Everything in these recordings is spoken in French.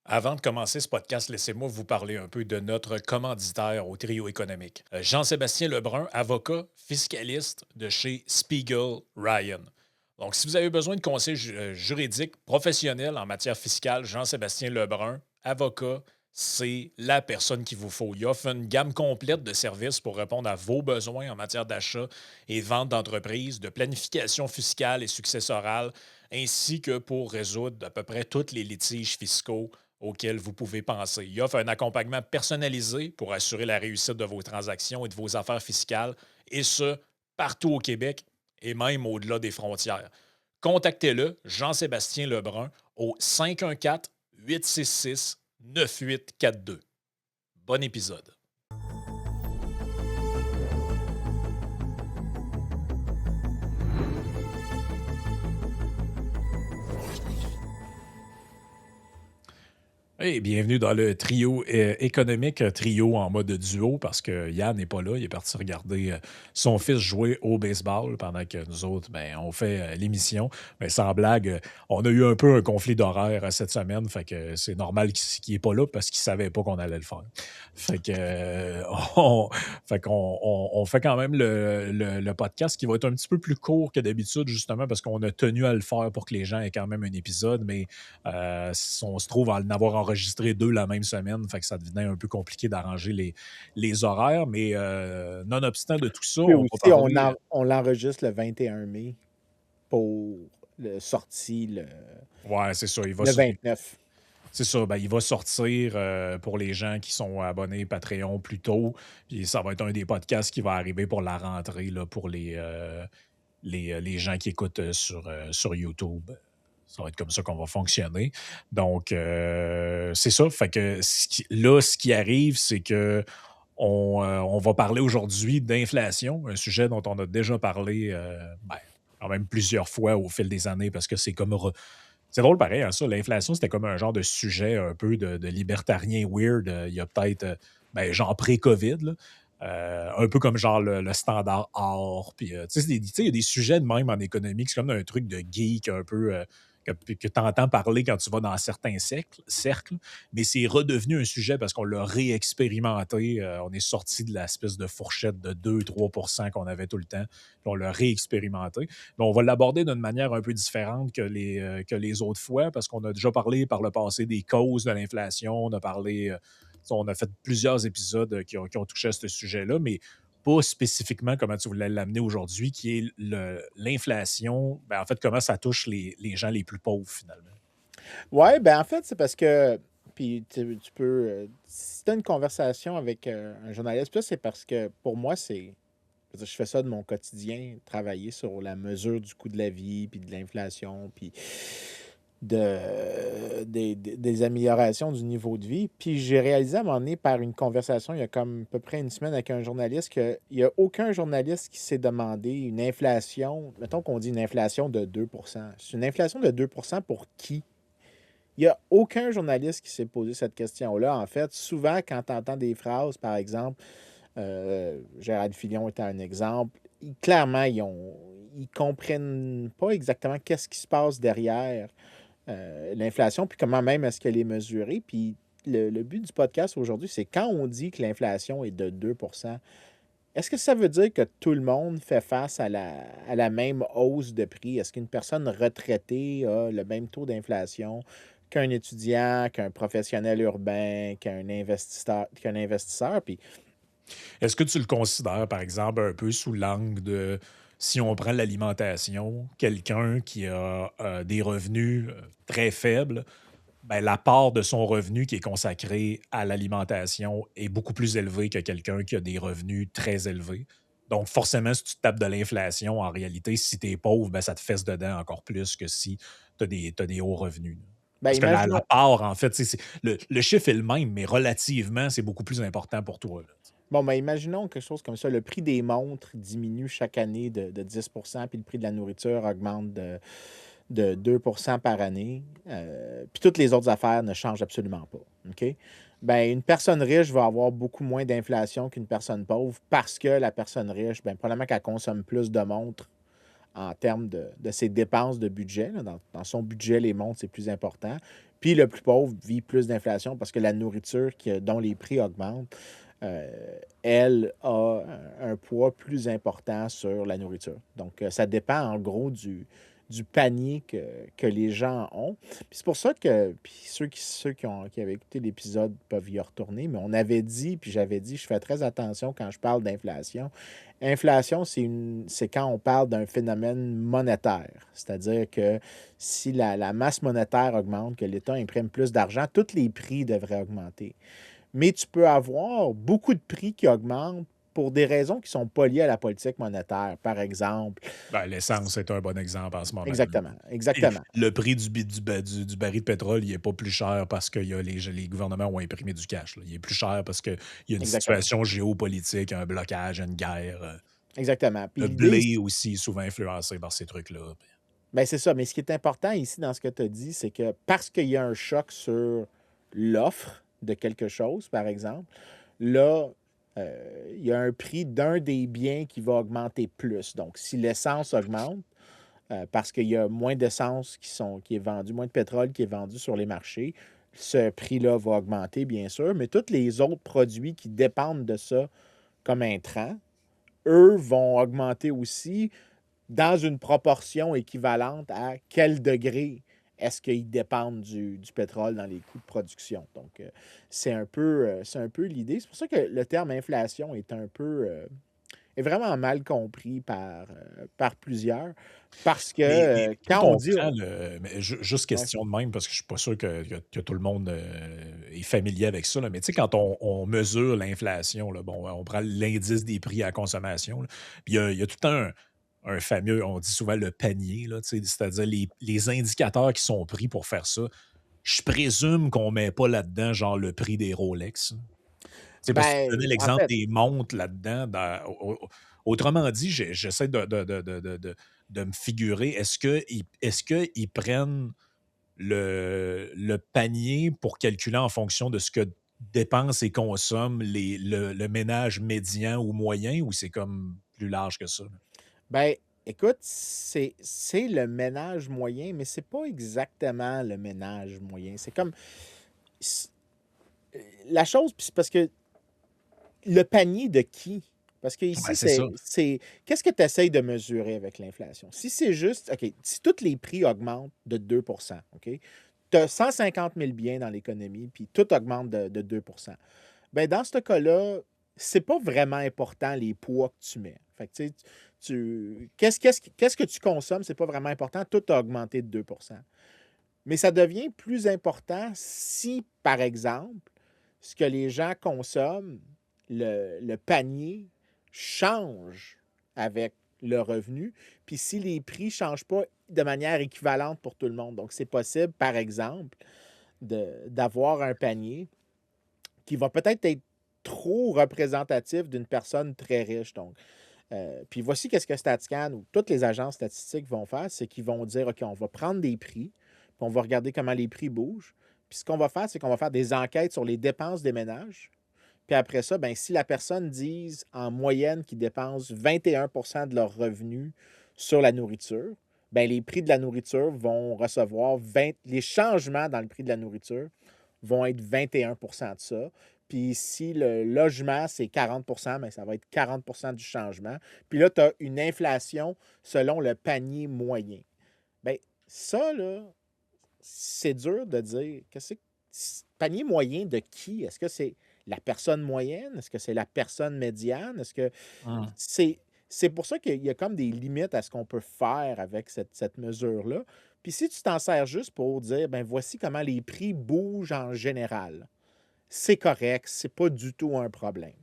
Avant de commencer ce podcast, laissez-moi vous parler un peu de notre commanditaire au trio économique. Jean-Sébastien Lebrun, avocat fiscaliste de chez Spiegel Ryan. Donc, si vous avez besoin de conseils juridiques professionnels en matière fiscale, Jean-Sébastien Lebrun, avocat, c'est la personne qu'il vous faut. Il offre une gamme complète de services pour répondre à vos besoins en matière d'achat et vente d'entreprise, de planification fiscale et successorale, ainsi que pour résoudre à peu près tous les litiges fiscaux auxquels vous pouvez penser. Il offre un accompagnement personnalisé pour assurer la réussite de vos transactions et de vos affaires fiscales, et ce, partout au Québec et même au-delà des frontières. Contactez-le, Jean-Sébastien Lebrun, au 514-866-9842. Bon épisode. Hey, bienvenue dans le trio économique, trio en mode duo, parce que Yann n'est pas là. Il est parti regarder son fils jouer au baseball pendant que nous autres, ben, on fait l'émission. Mais sans blague, on a eu un peu un conflit d'horaire cette semaine. Fait que c'est normal qu'il n'est pas là parce qu'il ne savait pas qu'on allait le faire. Fait que, on, fait qu'on on fait quand même le podcast qui va être un petit peu plus court que d'habitude, justement, parce qu'on a tenu à le faire pour que les gens aient quand même un épisode. Mais on se trouve à en avoir enregistré deux la même semaine, fait que ça devenait un peu compliqué d'arranger les horaires, mais nonobstant de tout ça, Puis on va aussi, parler. on l'enregistre le 21 mai pour le sorti Ouais, c'est ça. le 29. C'est ça, ben, il va sortir pour les gens qui sont abonnés Patreon plus tôt. Puis ça va être un des podcasts qui va arriver pour la rentrée là, pour les gens qui écoutent sur YouTube. Ça va être comme ça qu'on va fonctionner. Donc, c'est ça. Fait que là, ce qui arrive, c'est que on va parler aujourd'hui d'inflation, un sujet dont on a déjà parlé ben, quand même plusieurs fois au fil des années parce que c'est comme. C'est drôle pareil, hein, ça. L'inflation, c'était comme un genre de sujet un peu de libertarien weird. Il y a peut-être, ben, genre pré-COVID, là. Un peu comme genre le standard or. Puis, tu sais, il y a des sujets de même en économie, c'est comme un truc de geek un peu que tu entends parler quand tu vas dans certains cercles, mais c'est redevenu un sujet parce qu'on l'a réexpérimenté. On est sorti de l'espèce de fourchette de 2-3 qu'on avait tout le temps. Puis on l'a réexpérimenté. Mais on va l'aborder d'une manière un peu différente que les autres fois parce qu'on a déjà parlé par le passé des causes de l'inflation. On a parlé, on a fait plusieurs épisodes qui ont touché à ce sujet-là, mais pas spécifiquement comment tu voulais l'amener aujourd'hui, qui est l'inflation. Ben, en fait, comment ça touche les gens les plus pauvres finalement. Ouais, ben en fait, c'est parce que, puis tu peux, si tu as une conversation avec un journaliste, puis ça, c'est parce que pour moi, je fais ça de mon quotidien, travailler sur la mesure du coût de la vie, puis de l'inflation, puis des améliorations du niveau de vie. Puis j'ai réalisé à un moment donné par une conversation, il y a comme à peu près une semaine avec un journaliste, qu'il n'y a aucun journaliste qui s'est demandé une inflation, mettons qu'on dit une inflation de 2%. C'est une inflation de 2% pour qui? Il n'y a aucun journaliste qui s'est posé cette question-là. En fait, souvent, quand tu entends des phrases, par exemple, Gérald Filion est un exemple, clairement, ils comprennent pas exactement qu'est-ce qui se passe derrière l'inflation, puis comment même est-ce qu'elle est mesurée. Puis le but du podcast aujourd'hui, c'est quand on dit que l'inflation est de 2%, est-ce que ça veut dire que tout le monde fait face à la même hausse de prix? Est-ce qu'une personne retraitée a le même taux d'inflation qu'un étudiant, qu'un professionnel urbain, qu'un investisseur? Puis, Est-ce que tu le considères, par exemple, un peu sous l'angle de si on prend l'alimentation, quelqu'un qui a des revenus très faibles, ben, la part de son revenu qui est consacrée à l'alimentation est beaucoup plus élevée que quelqu'un qui a des revenus très élevés. Donc, forcément, si tu tapes de l'inflation, en réalité, si tu es pauvre, ben, ça te fesse dedans encore plus que si tu as des hauts revenus. ben, Parce que la imaginons, part, en fait, le chiffre est le même, mais relativement, c'est beaucoup plus important pour toi, là. bon, ben, imaginons quelque chose comme ça. Le prix des montres diminue chaque année de 10%, puis le prix de la nourriture augmente de 2% par année, puis toutes les autres affaires ne changent absolument pas. OK? Ben, une personne riche va avoir beaucoup moins d'inflation qu'une personne pauvre parce que la personne riche, ben, probablement qu'elle consomme plus de montres en termes de ses dépenses de budget. Là. Dans son budget, les montres, c'est plus important. Puis le plus pauvre vit plus d'inflation parce que la nourriture dont les prix augmentent, euh, elle a un poids plus important sur la nourriture. Donc, ça dépend en gros du panier que les gens ont. Puis c'est pour ça que puis ceux qui avaient écouté l'épisode peuvent y retourner, mais on avait dit, puis j'avais dit, je fais très attention quand je parle d'inflation. Inflation, c'est quand on parle d'un phénomène monétaire. C'est-à-dire que si la masse monétaire augmente, que l'État imprime plus d'argent, tous les prix devraient augmenter. Mais tu peux avoir beaucoup de prix qui augmentent pour des raisons qui ne sont pas liées à la politique monétaire. Par exemple, Ben, l'essence est un bon exemple en ce moment. exactement, Et exactement. le prix du baril de pétrole, il n'est pas plus cher parce que les gouvernements ont imprimé du cash. Là. Il est plus cher parce qu'il y a une Exactement. situation géopolitique, un blocage, une guerre. Exactement. Puis Le l'idée, blé aussi est souvent influencé par ces trucs-là. ben c'est ça. Mais ce qui est important ici dans ce que tu as dit, c'est que parce qu'il y a un choc sur l'offre de quelque chose, par exemple, là, il y a un prix d'un des biens qui va augmenter plus. Donc, si l'essence augmente, parce qu'il y a moins d'essence qui est vendue, moins de pétrole qui est vendu sur les marchés, ce prix-là va augmenter, bien sûr, mais tous les autres produits qui dépendent de ça comme intrants, eux vont augmenter aussi dans une proportion équivalente à quel degré est-ce qu'ils dépendent du pétrole dans les coûts de production. Donc, c'est un peu l'idée. C'est pour ça que le terme inflation est vraiment mal compris par plusieurs. Parce que Mais tout quand on on dit. prend mais juste Ouais, question de même, parce que je suis pas sûr que tout le monde est familier avec ça, là, mais tu sais, quand on mesure l'inflation, là, bon, on prend l'indice des prix à la consommation, là, puis il y a tout un fameux, on dit souvent le panier, là, tu sais, c'est-à-dire les indicateurs qui sont pris pour faire ça. Je présume qu'on met pas là-dedans, genre, le prix des Rolex. C'est parce que tu donnais ben, en l'exemple fait, des montres là-dedans. Autrement dit, j'essaie de me figurer, est-ce qu'ils prennent le panier pour calculer en fonction de ce que dépensent et consomment le ménage médian ou moyen, ou c'est comme plus large que ça? Là? ben, écoute, c'est le ménage moyen, mais c'est pas exactement le ménage moyen. C'est comme. c- La chose, puis c'est parce que le panier de qui? Parce que Ben, ici, c'est ça. qu'est-ce que tu essayes de mesurer avec l'inflation? Si c'est juste, OK, si tous les prix augmentent de 2 OK, tu as 150 000 biens dans l'économie, puis tout augmente de 2 ben dans ce cas-là, c'est pas vraiment important les poids que tu mets. Fait que, tu sais, qu'est-ce que tu consommes, c'est pas vraiment important, tout a augmenté de 2 Mais ça devient plus important si, par exemple, ce que les gens consomment, le panier change avec le revenu, puis si les prix ne changent pas de manière équivalente pour tout le monde. Donc, c'est possible, par exemple, d'avoir un panier qui va peut-être être trop représentatif d'une personne très riche. Donc, puis voici qu'est-ce que StatsCan ou toutes les agences statistiques vont faire, c'est qu'ils vont dire, OK, on va prendre des prix, puis on va regarder comment les prix bougent. Puis ce qu'on va faire, c'est qu'on va faire des enquêtes sur les dépenses des ménages. Puis après ça, ben, si la personne dise en moyenne qu'ils dépensent 21 de leurs revenus sur la nourriture, ben, les prix de la nourriture vont recevoir les changements dans le prix de la nourriture vont être 21 de ça. Puis si le logement, c'est 40 bien, ça va être 40 du changement. Puis là, tu as une inflation selon le panier moyen. Bien, ça, là, c'est dur de dire. Panier moyen de qui? Est-ce que c'est la personne moyenne? Est-ce que c'est la personne médiane? Est-ce que Hum. c'est. C'est pour ça qu'il y a comme des limites à ce qu'on peut faire avec cette mesure-là. Puis si tu t'en sers juste pour dire, ben voici comment les prix bougent en général, c'est correct, c'est pas du tout un problème.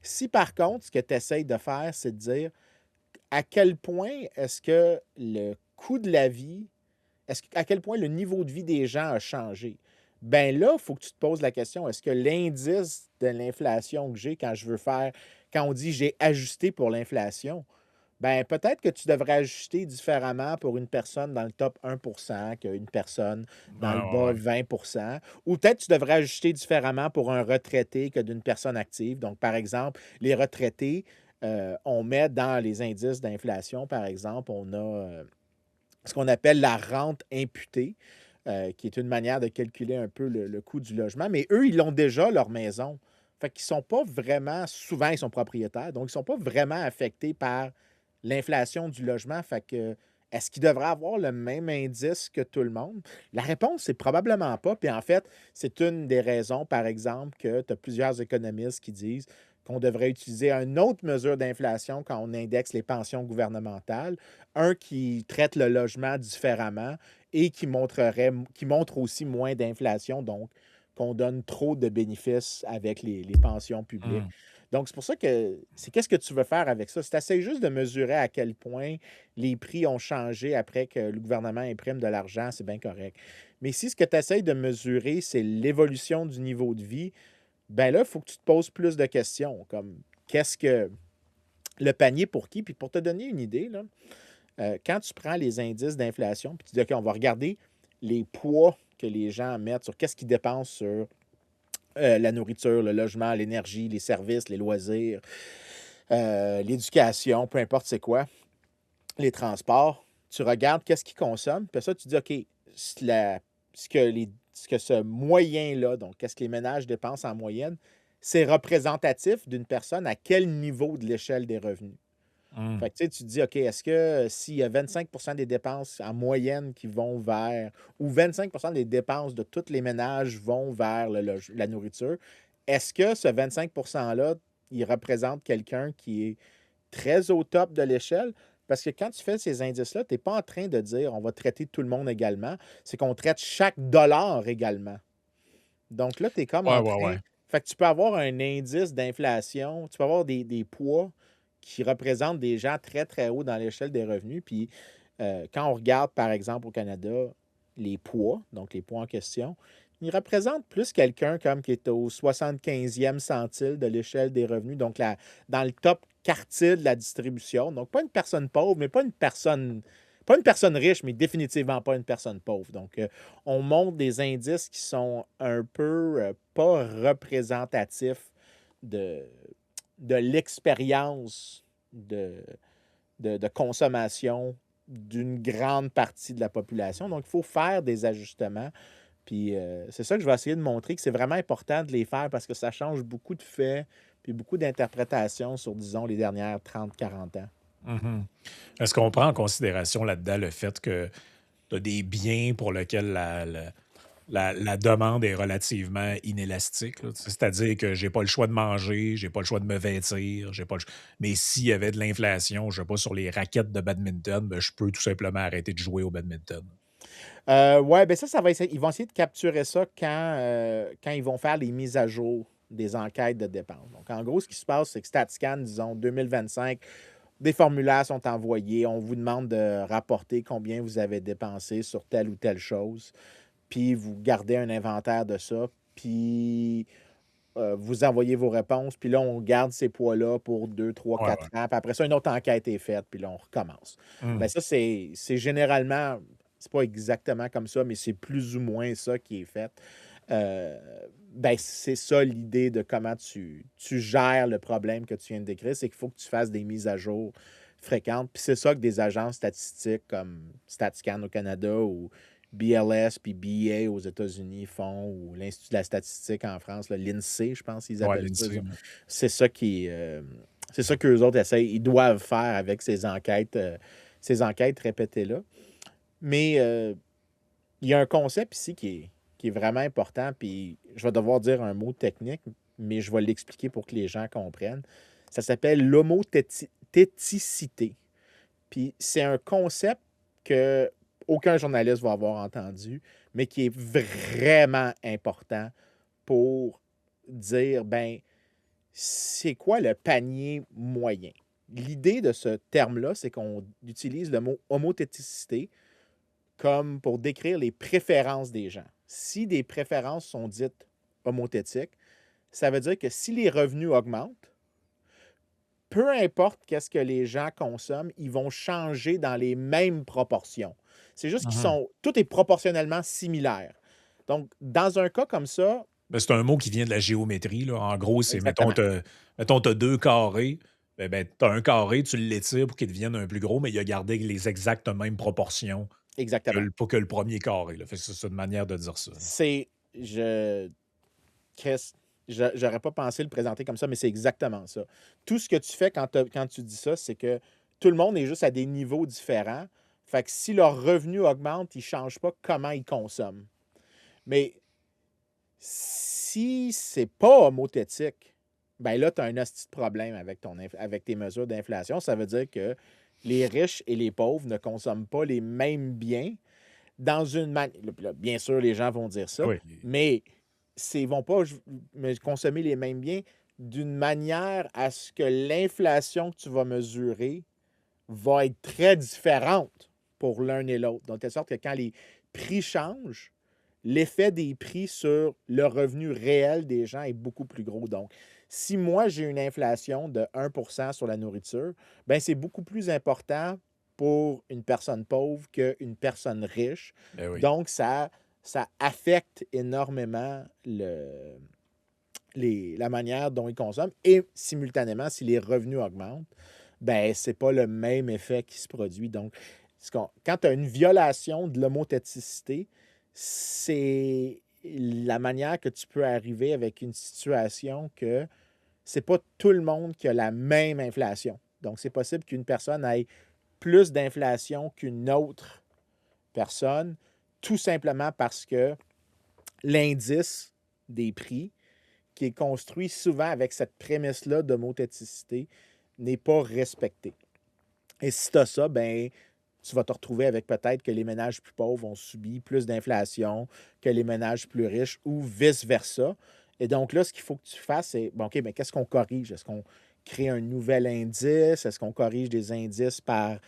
Si par contre, ce que tu essayes de faire, c'est de dire à quel point est-ce que le coût de la vie, à quel point le niveau de vie des gens a changé, ben là, il faut que tu te poses la question, est-ce que l'indice de l'inflation que j'ai quand on dit j'ai ajusté pour l'inflation, ben peut-être que tu devrais ajuster différemment pour une personne dans le top 1 qu'une personne Ouais, dans le ouais, bas ouais. 20 ou peut-être tu devrais ajuster différemment pour un retraité que d'une personne active. Donc, par exemple, les retraités, On met dans les indices d'inflation, par exemple, on a ce qu'on appelle la rente imputée, qui est une manière de calculer un peu le coût du logement. Mais eux, ils ont déjà leur maison. Fait qu'ils sont pas vraiment, souvent, ils sont propriétaires, donc ils sont pas vraiment affectés par l'inflation du logement. Fait que, est-ce qu'ils devraient avoir le même indice que tout le monde? La réponse, c'est probablement pas. Puis en fait, c'est une des raisons, par exemple, que tu as plusieurs économistes qui disent qu'on devrait utiliser une autre mesure d'inflation quand on indexe les pensions gouvernementales, un qui traite le logement différemment et qui montre aussi moins d'inflation, donc qu'on donne trop de bénéfices avec les pensions publiques. Hmm. Donc, c'est pour ça que c'est qu'est-ce que tu veux faire avec ça? Si tu essaies juste de mesurer à quel point les prix ont changé après que le gouvernement imprime de l'argent, c'est bien correct. Mais si ce que tu essaies de mesurer, c'est l'évolution du niveau de vie, ben là, il faut que tu te poses plus de questions, comme qu'est-ce que le panier pour qui? Puis pour te donner une idée, là, quand tu prends les indices d'inflation, puis tu dis, OK, on va regarder les poids que les gens mettent sur qu'est-ce qu'ils dépensent sur la nourriture, le logement, l'énergie, les services, les loisirs, l'éducation, peu importe c'est quoi, les transports, tu regardes qu'est-ce qu'ils consomment, puis ça, tu dis, OK, ce que ce moyen-là, donc qu'est-ce que les ménages dépensent en moyenne, c'est représentatif d'une personne à quel niveau de l'échelle des revenus. Hmm. Fait que, tu sais, tu te dis, OK, est-ce que s'il y a 25 des dépenses en moyenne qui vont vers, ou 25 des dépenses de tous les ménages vont vers la nourriture, est-ce que ce 25 %-là, il représente quelqu'un qui est très au top de l'échelle? Parce que quand tu fais ces indices-là, tu n'es pas en train de dire on va traiter tout le monde également, c'est qu'on traite chaque dollar également. Donc là, tu es comme Ouais, en ouais, train. ouais. Fait que tu peux avoir un indice d'inflation, tu peux avoir des poids qui représentent des gens très, très hauts dans l'échelle des revenus. Puis quand on regarde, par exemple, au Canada, les poids, donc les poids en question, ils représentent plus quelqu'un comme qui est au 75e centile de l'échelle des revenus, donc dans le top quartile de la distribution. Donc, pas une personne pauvre, mais pas une personne riche, mais définitivement pas une personne pauvre. Donc, on montre des indices qui sont un peu pas représentatifs de, de l'expérience de consommation d'une grande partie de la population. Donc, il faut faire des ajustements. Puis, c'est ça que je vais essayer de montrer, que c'est vraiment important de les faire parce que ça change beaucoup de faits puis beaucoup d'interprétations sur, disons, les dernières 30, 40 ans. Mhm. Est-ce qu'on prend en considération là-dedans le fait que tu as des biens pour lesquels la demande est relativement inélastique, là? C'est-à-dire que j'ai pas le choix de manger, j'ai pas le choix de me vêtir, j'ai pas le mais s'il y avait de l'inflation, je sais pas, sur les raquettes de badminton, ben, je peux tout simplement arrêter de jouer au badminton. Ouais, ben ça va essayer. Ils vont essayer de capturer ça quand ils vont faire les mises à jour des enquêtes de dépenses. Donc, en gros, ce qui se passe, c'est que StatScan, disons, 2025, des formulaires sont envoyés. On vous demande de rapporter combien vous avez dépensé sur telle ou telle chose. Puis, vous gardez un inventaire de ça. Puis, vous envoyez vos réponses. Puis là, on garde ces poids-là pour 2, 3, Ouais, 4 ouais. ans. Puis après ça, une autre enquête est faite. Puis là, on recommence. Ben Mmh. ça, c'est généralement, c'est pas exactement comme ça, mais c'est plus ou moins ça qui est fait. Euh, ben, c'est ça l'idée de comment tu gères le problème que tu viens de décrire, c'est qu'il faut que tu fasses des mises à jour fréquentes. Puis c'est ça que des agences statistiques comme StatScan au Canada ou BLS puis BA aux États-Unis font, ou l'Institut de la statistique en France, l'INSEE, je pense qu'ils Ouais, appellent ça. l'INSEE, ouais. C'est ça c'est ça qu'eux autres essayent, ils doivent faire avec ces enquêtes répétées-là. Mais il y a un concept ici qui est vraiment important, puis je vais devoir dire un mot technique, mais je vais l'expliquer pour que les gens comprennent. Ça s'appelle l'homothéticité. Puis c'est un concept que aucun journaliste va avoir entendu, mais qui est vraiment important pour dire, ben, c'est quoi le panier moyen? L'idée de ce terme-là, c'est qu'on utilise le mot homothéticité comme pour décrire les préférences des gens. Si des préférences sont dites homothétiques, ça veut dire que si les revenus augmentent, peu importe qu'est-ce que les gens consomment, ils vont changer dans les mêmes proportions. C'est juste qu'ils Mhm. sont, tout est proportionnellement similaire. Donc, dans un cas comme ça, Ben, c'est un mot qui vient de la géométrie, là. En gros, c'est, exactement. mettons, tu as 2 carrés, Tu as un carré, tu l'étires pour qu'il devienne un plus gros, mais il a gardé les exactes mêmes proportions Exactement. que le premier carré, là. Fait que c'est une manière de dire ça, là. C'est je Chris, j'aurais pas pensé le présenter comme ça, mais c'est exactement ça. Tout ce que tu fais quand tu dis ça, c'est que tout le monde est juste à des niveaux différents. Fait que si leur revenu augmente, ils ne changent pas comment ils consomment. Mais si c'est pas homothétique, ben là, tu as un hostie de problème avec, avec tes mesures d'inflation. Ça veut dire que les riches et les pauvres ne consomment pas les mêmes biens dans une manière. Bien sûr, les gens vont dire Ah ça, oui. mais ils ne vont pas consommer les mêmes biens d'une manière à ce que l'inflation que tu vas mesurer va être très différente pour l'un et l'autre. Donc, de telle sorte que quand les prix changent, l'effet des prix sur le revenu réel des gens est beaucoup plus gros. Donc, si moi, j'ai une inflation de 1 sur la nourriture, ben c'est beaucoup plus important pour une personne pauvre qu'une personne riche. Ben oui. Donc, ça affecte énormément la manière dont ils consomment. Et simultanément, si les revenus augmentent, ben c'est pas le même effet qui se produit. Donc, quand tu as une violation de l'homothéticité, c'est la manière que tu peux arriver avec une situation que c'est pas tout le monde qui a la même inflation. Donc, c'est possible qu'une personne ait plus d'inflation qu'une autre personne, tout simplement parce que l'indice des prix, qui est construit souvent avec cette prémisse-là d'homothéticité, n'est pas respecté. Et si tu as ça, ben, tu vas te retrouver avec peut-être que les ménages plus pauvres ont subi plus d'inflation que les ménages plus riches ou vice-versa. Et donc là, ce qu'il faut que tu fasses, c'est, bon, OK, mais qu'est-ce qu'on corrige? Est-ce qu'on crée un nouvel indice? Est-ce qu'on corrige des indices par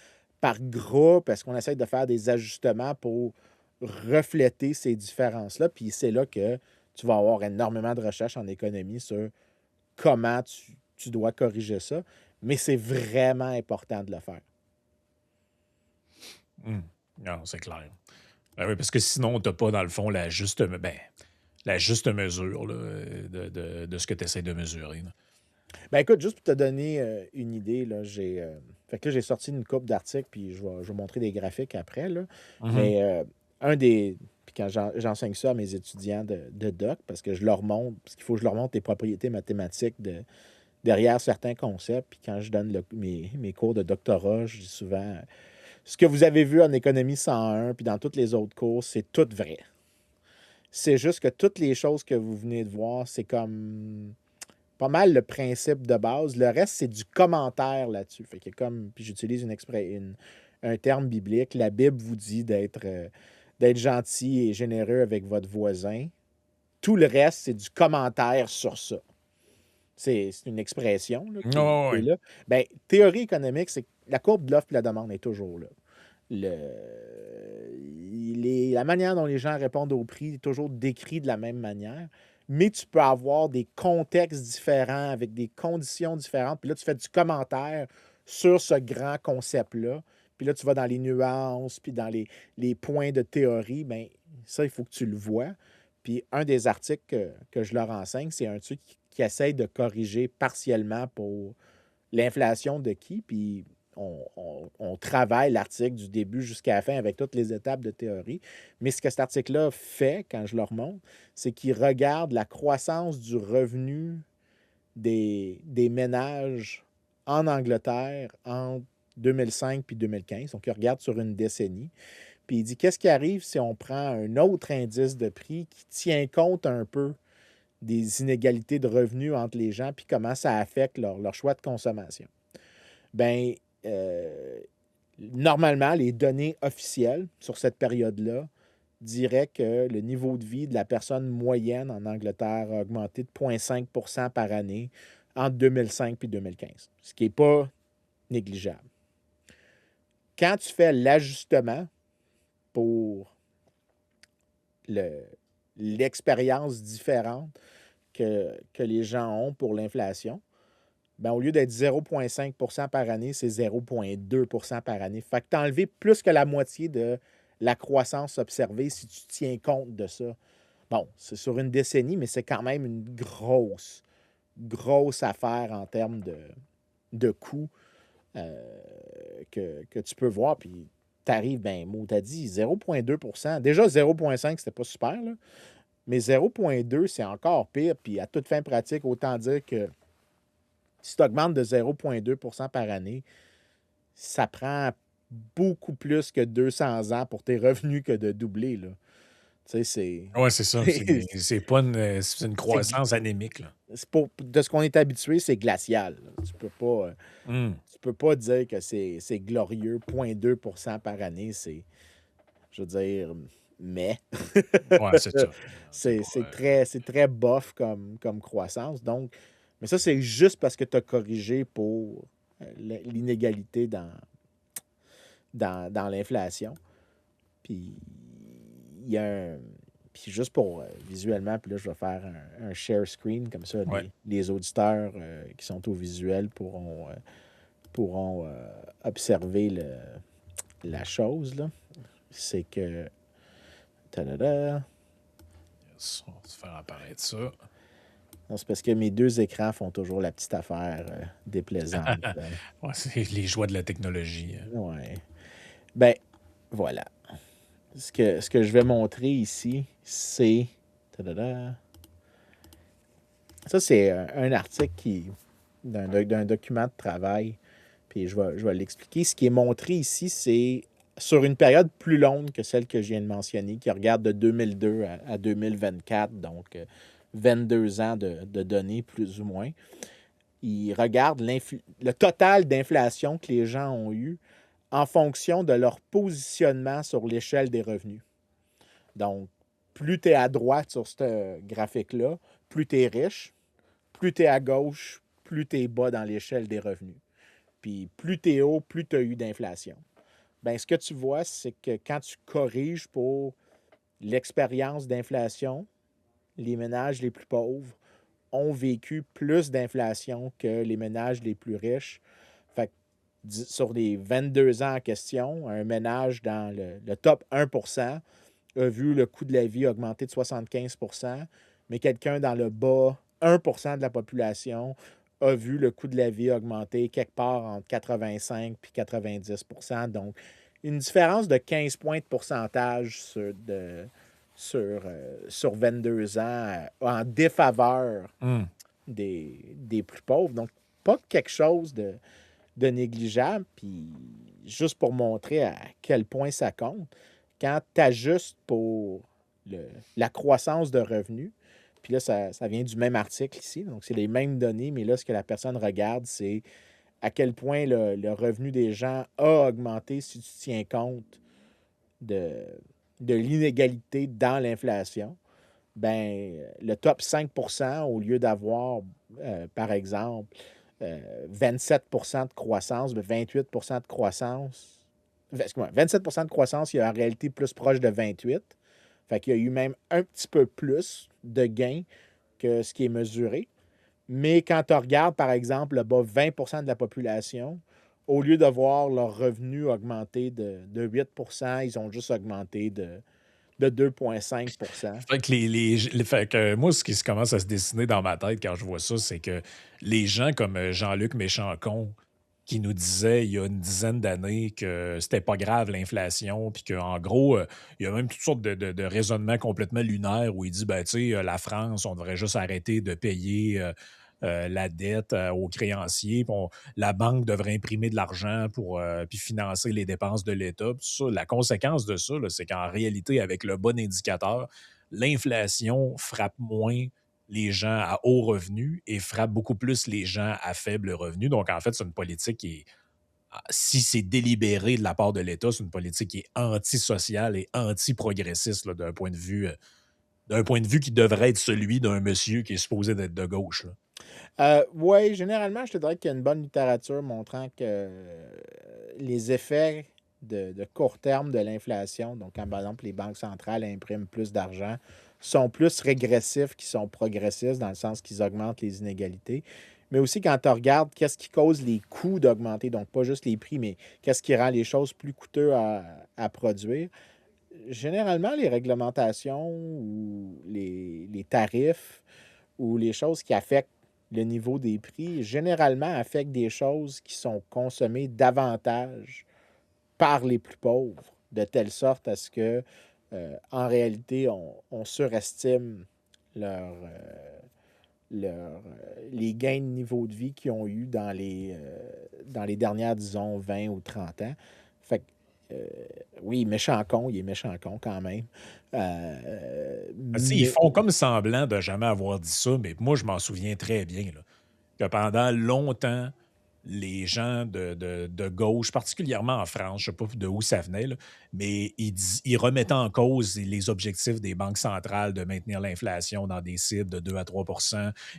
groupe? Est-ce qu'on essaie de faire des ajustements pour refléter ces différences-là? Puis c'est là que tu vas avoir énormément de recherches en économie sur comment tu dois corriger ça. Mais c'est vraiment important de le faire. Non, c'est clair. Ben oui, parce que sinon, tu pas, dans le fond, la juste mesure là, de ce que tu essaies de mesurer, là. Ben écoute, juste pour te donner une idée, là, fait que là, j'ai sorti une coupe d'articles, puis je vais montrer des graphiques après, là. Mhm. Mais un des. Puis quand j'enseigne ça à mes étudiants de doc, parce que je leur montre, parce qu'il faut que je leur montre les propriétés mathématiques derrière certains concepts. Puis quand je donne mes cours de doctorat, je dis souvent ce que vous avez vu en économie 101, puis dans tous les autres cours, c'est tout vrai. C'est juste que toutes les choses que vous venez de voir, c'est comme pas mal le principe de base. Le reste, c'est du commentaire là-dessus. Fait que comme, puis j'utilise un terme biblique, la Bible vous dit d'être gentil et généreux avec votre voisin. Tout le reste, c'est du commentaire sur ça. C'est une expression là, Ah qui est ouais. là. Ben, théorie économique, c'est que la courbe de l'offre et la demande est toujours là. La manière dont les gens répondent au prix est toujours décrit de la même manière, mais tu peux avoir des contextes différents avec des conditions différentes. Puis là, tu fais du commentaire sur ce grand concept-là. Puis là, tu vas dans les nuances, puis dans les points de théorie. Bien, ça, il faut que tu le vois. Puis un des articles que je leur enseigne, c'est un truc qui essaye de corriger partiellement pour l'inflation de qui. Puis on travaille l'article du début jusqu'à la fin avec toutes les étapes de théorie. Mais ce que cet article-là fait, quand je le remonte, c'est qu'il regarde la croissance du revenu des ménages en Angleterre entre 2005 puis 2015. Donc, il regarde sur une décennie. Puis il dit, qu'est-ce qui arrive si on prend un autre indice de prix qui tient compte un peu des inégalités de revenus entre les gens, puis comment ça affecte leur choix de consommation? Bien, normalement, les données officielles sur cette période-là diraient que le niveau de vie de la personne moyenne en Angleterre a augmenté de 0,5 par année entre 2005 et 2015, ce qui n'est pas négligeable. Quand tu fais l'ajustement pour l'expérience différente que les gens ont pour l'inflation, ben, au lieu d'être 0,5 par année, c'est 0,2 par année. Fait que tu as enlevé plus que la moitié de la croissance observée si tu tiens compte de ça. Bon, c'est sur une décennie, mais c'est quand même une grosse affaire en termes de coûts euh, que tu peux voir. Puis tu arrives, ben, mot, t'as dit 0,2%. Déjà, 0,5, c'était pas super, là. Mais 0,2, c'est encore pire. Puis à toute fin pratique, autant dire que si tu augmentes de 0,2% par année, ça prend beaucoup plus que 200 ans pour tes revenus que de doubler, là. Tu sais, Ouais, c'est ça. c'est C'est pas c'est une c'est croissance anémique, là. de ce qu'on est habitué, c'est glacial, là. Hum. Tu peux pas dire que c'est glorieux. 0,2% par année, je veux dire, mais Ouais, c'est ça. C'est pas. c'est très bof comme croissance. Donc, mais ça, c'est juste parce que tu as corrigé pour l'inégalité dans l'inflation. Puis, il y a un. Puis juste pour visuellement, puis là, je vais faire un share screen, comme ça, Ouais. les auditeurs qui sont au visuel pourront observer la chose, là. C'est que. Tadada. Yes, on va se faire apparaître ça. Non, c'est parce que mes deux écrans font toujours la petite affaire déplaisante. Ouais, c'est les joies de la technologie. Ouais. Ben, voilà. Ce que je vais montrer ici, c'est. Tadada. Ça, c'est un article d'un document de travail. Puis je vais l'expliquer. Ce qui est montré ici, c'est sur une période plus longue que celle que je viens de mentionner, qui regarde de 2002 à 2024, donc 22 ans de données, plus ou moins. Il regarde le total d'inflation que les gens ont eu en fonction de leur positionnement sur l'échelle des revenus. Donc, plus tu es à droite sur ce graphique-là, plus tu es riche. Plus tu es à gauche, plus tu es bas dans l'échelle des revenus. Puis plus tu es haut, plus tu as eu d'inflation. Bien, ce que tu vois, c'est que quand tu corriges pour l'expérience d'inflation, les ménages les plus pauvres ont vécu plus d'inflation que les ménages les plus riches. Fait que sur les 22 ans en question, un ménage dans le top 1% a vu le coût de la vie augmenter de 75%, mais quelqu'un dans le bas 1% de la population a vu le coût de la vie augmenter quelque part entre 85 et 90%. Donc, une différence de 15 points de pourcentage sur 22 ans en défaveur Hum. des plus pauvres. Donc, pas quelque chose de négligeable. Puis, juste pour montrer à quel point ça compte, quand tu ajustes pour la croissance de revenus, puis là, ça vient du même article ici, donc c'est les mêmes données, mais là, ce que la personne regarde, c'est à quel point le revenu des gens a augmenté si tu tiens compte de, de l'inégalité dans l'inflation. Ben, le top 5%, au lieu d'avoir, par exemple, 27% de croissance, 28% de croissance, excuse-moi, 27% de croissance, il y a en réalité plus proche de 28. Fait qu'il y a eu même un petit peu plus de gains que ce qui est mesuré. Mais quand tu regardes, par exemple, le bas 20% de la population, au lieu de voir leurs revenus augmenter de 8%, ils ont juste augmenté de 2,5%. Fait que fait que moi, ce qui se commence à se dessiner dans ma tête quand je vois ça, c'est que les gens comme Jean-Luc Méchancon, qui nous disait il y a une dizaine d'années que c'était pas grave l'inflation, puis qu'en gros, il y a même toutes sortes de raisonnements complètement lunaires où il dit, ben, tu sais, la France, on devrait juste arrêter de payer la dette aux créanciers, puis la banque devrait imprimer de l'argent pour puis financer les dépenses de l'État. Puis ça, la conséquence de ça, là, c'est qu'en réalité, avec le bon indicateur, l'inflation frappe moins les gens à haut revenu et frappe beaucoup plus les gens à faible revenu. Donc, en fait, c'est une politique qui est, si c'est délibéré de la part de l'État, c'est une politique qui est antisociale et anti-progressiste là, d'un point de vue qui devrait être celui d'un monsieur qui est supposé d'être de gauche, là. Oui, généralement, je te dirais qu'il y a une bonne littérature montrant que les effets de court terme de l'inflation, donc quand par exemple les banques centrales impriment plus d'argent, sont plus régressifs qu'ils sont progressistes dans le sens qu'ils augmentent les inégalités. Mais aussi quand tu regardes qu'est-ce qui cause les coûts d'augmenter, donc pas juste les prix, mais qu'est-ce qui rend les choses plus coûteuses à produire, généralement les réglementations ou les tarifs ou les choses qui affectent le niveau des prix, généralement affecte des choses qui sont consommées davantage par les plus pauvres, de telle sorte à ce que, en réalité, on surestime leur, les gains de niveau de vie qu'ils ont eu dans les dernières, disons, 20 ou 30 ans. Fait que, oui, méchant con, il est méchant con quand même. Tu sais, ils Mais font comme semblant de jamais avoir dit ça, mais moi, je m'en souviens très bien, là, que pendant longtemps, les gens de gauche, particulièrement en France, je ne sais pas de où ça venait, là, mais ils remettaient en cause les objectifs des banques centrales de maintenir l'inflation dans des cibles de 2 à 3.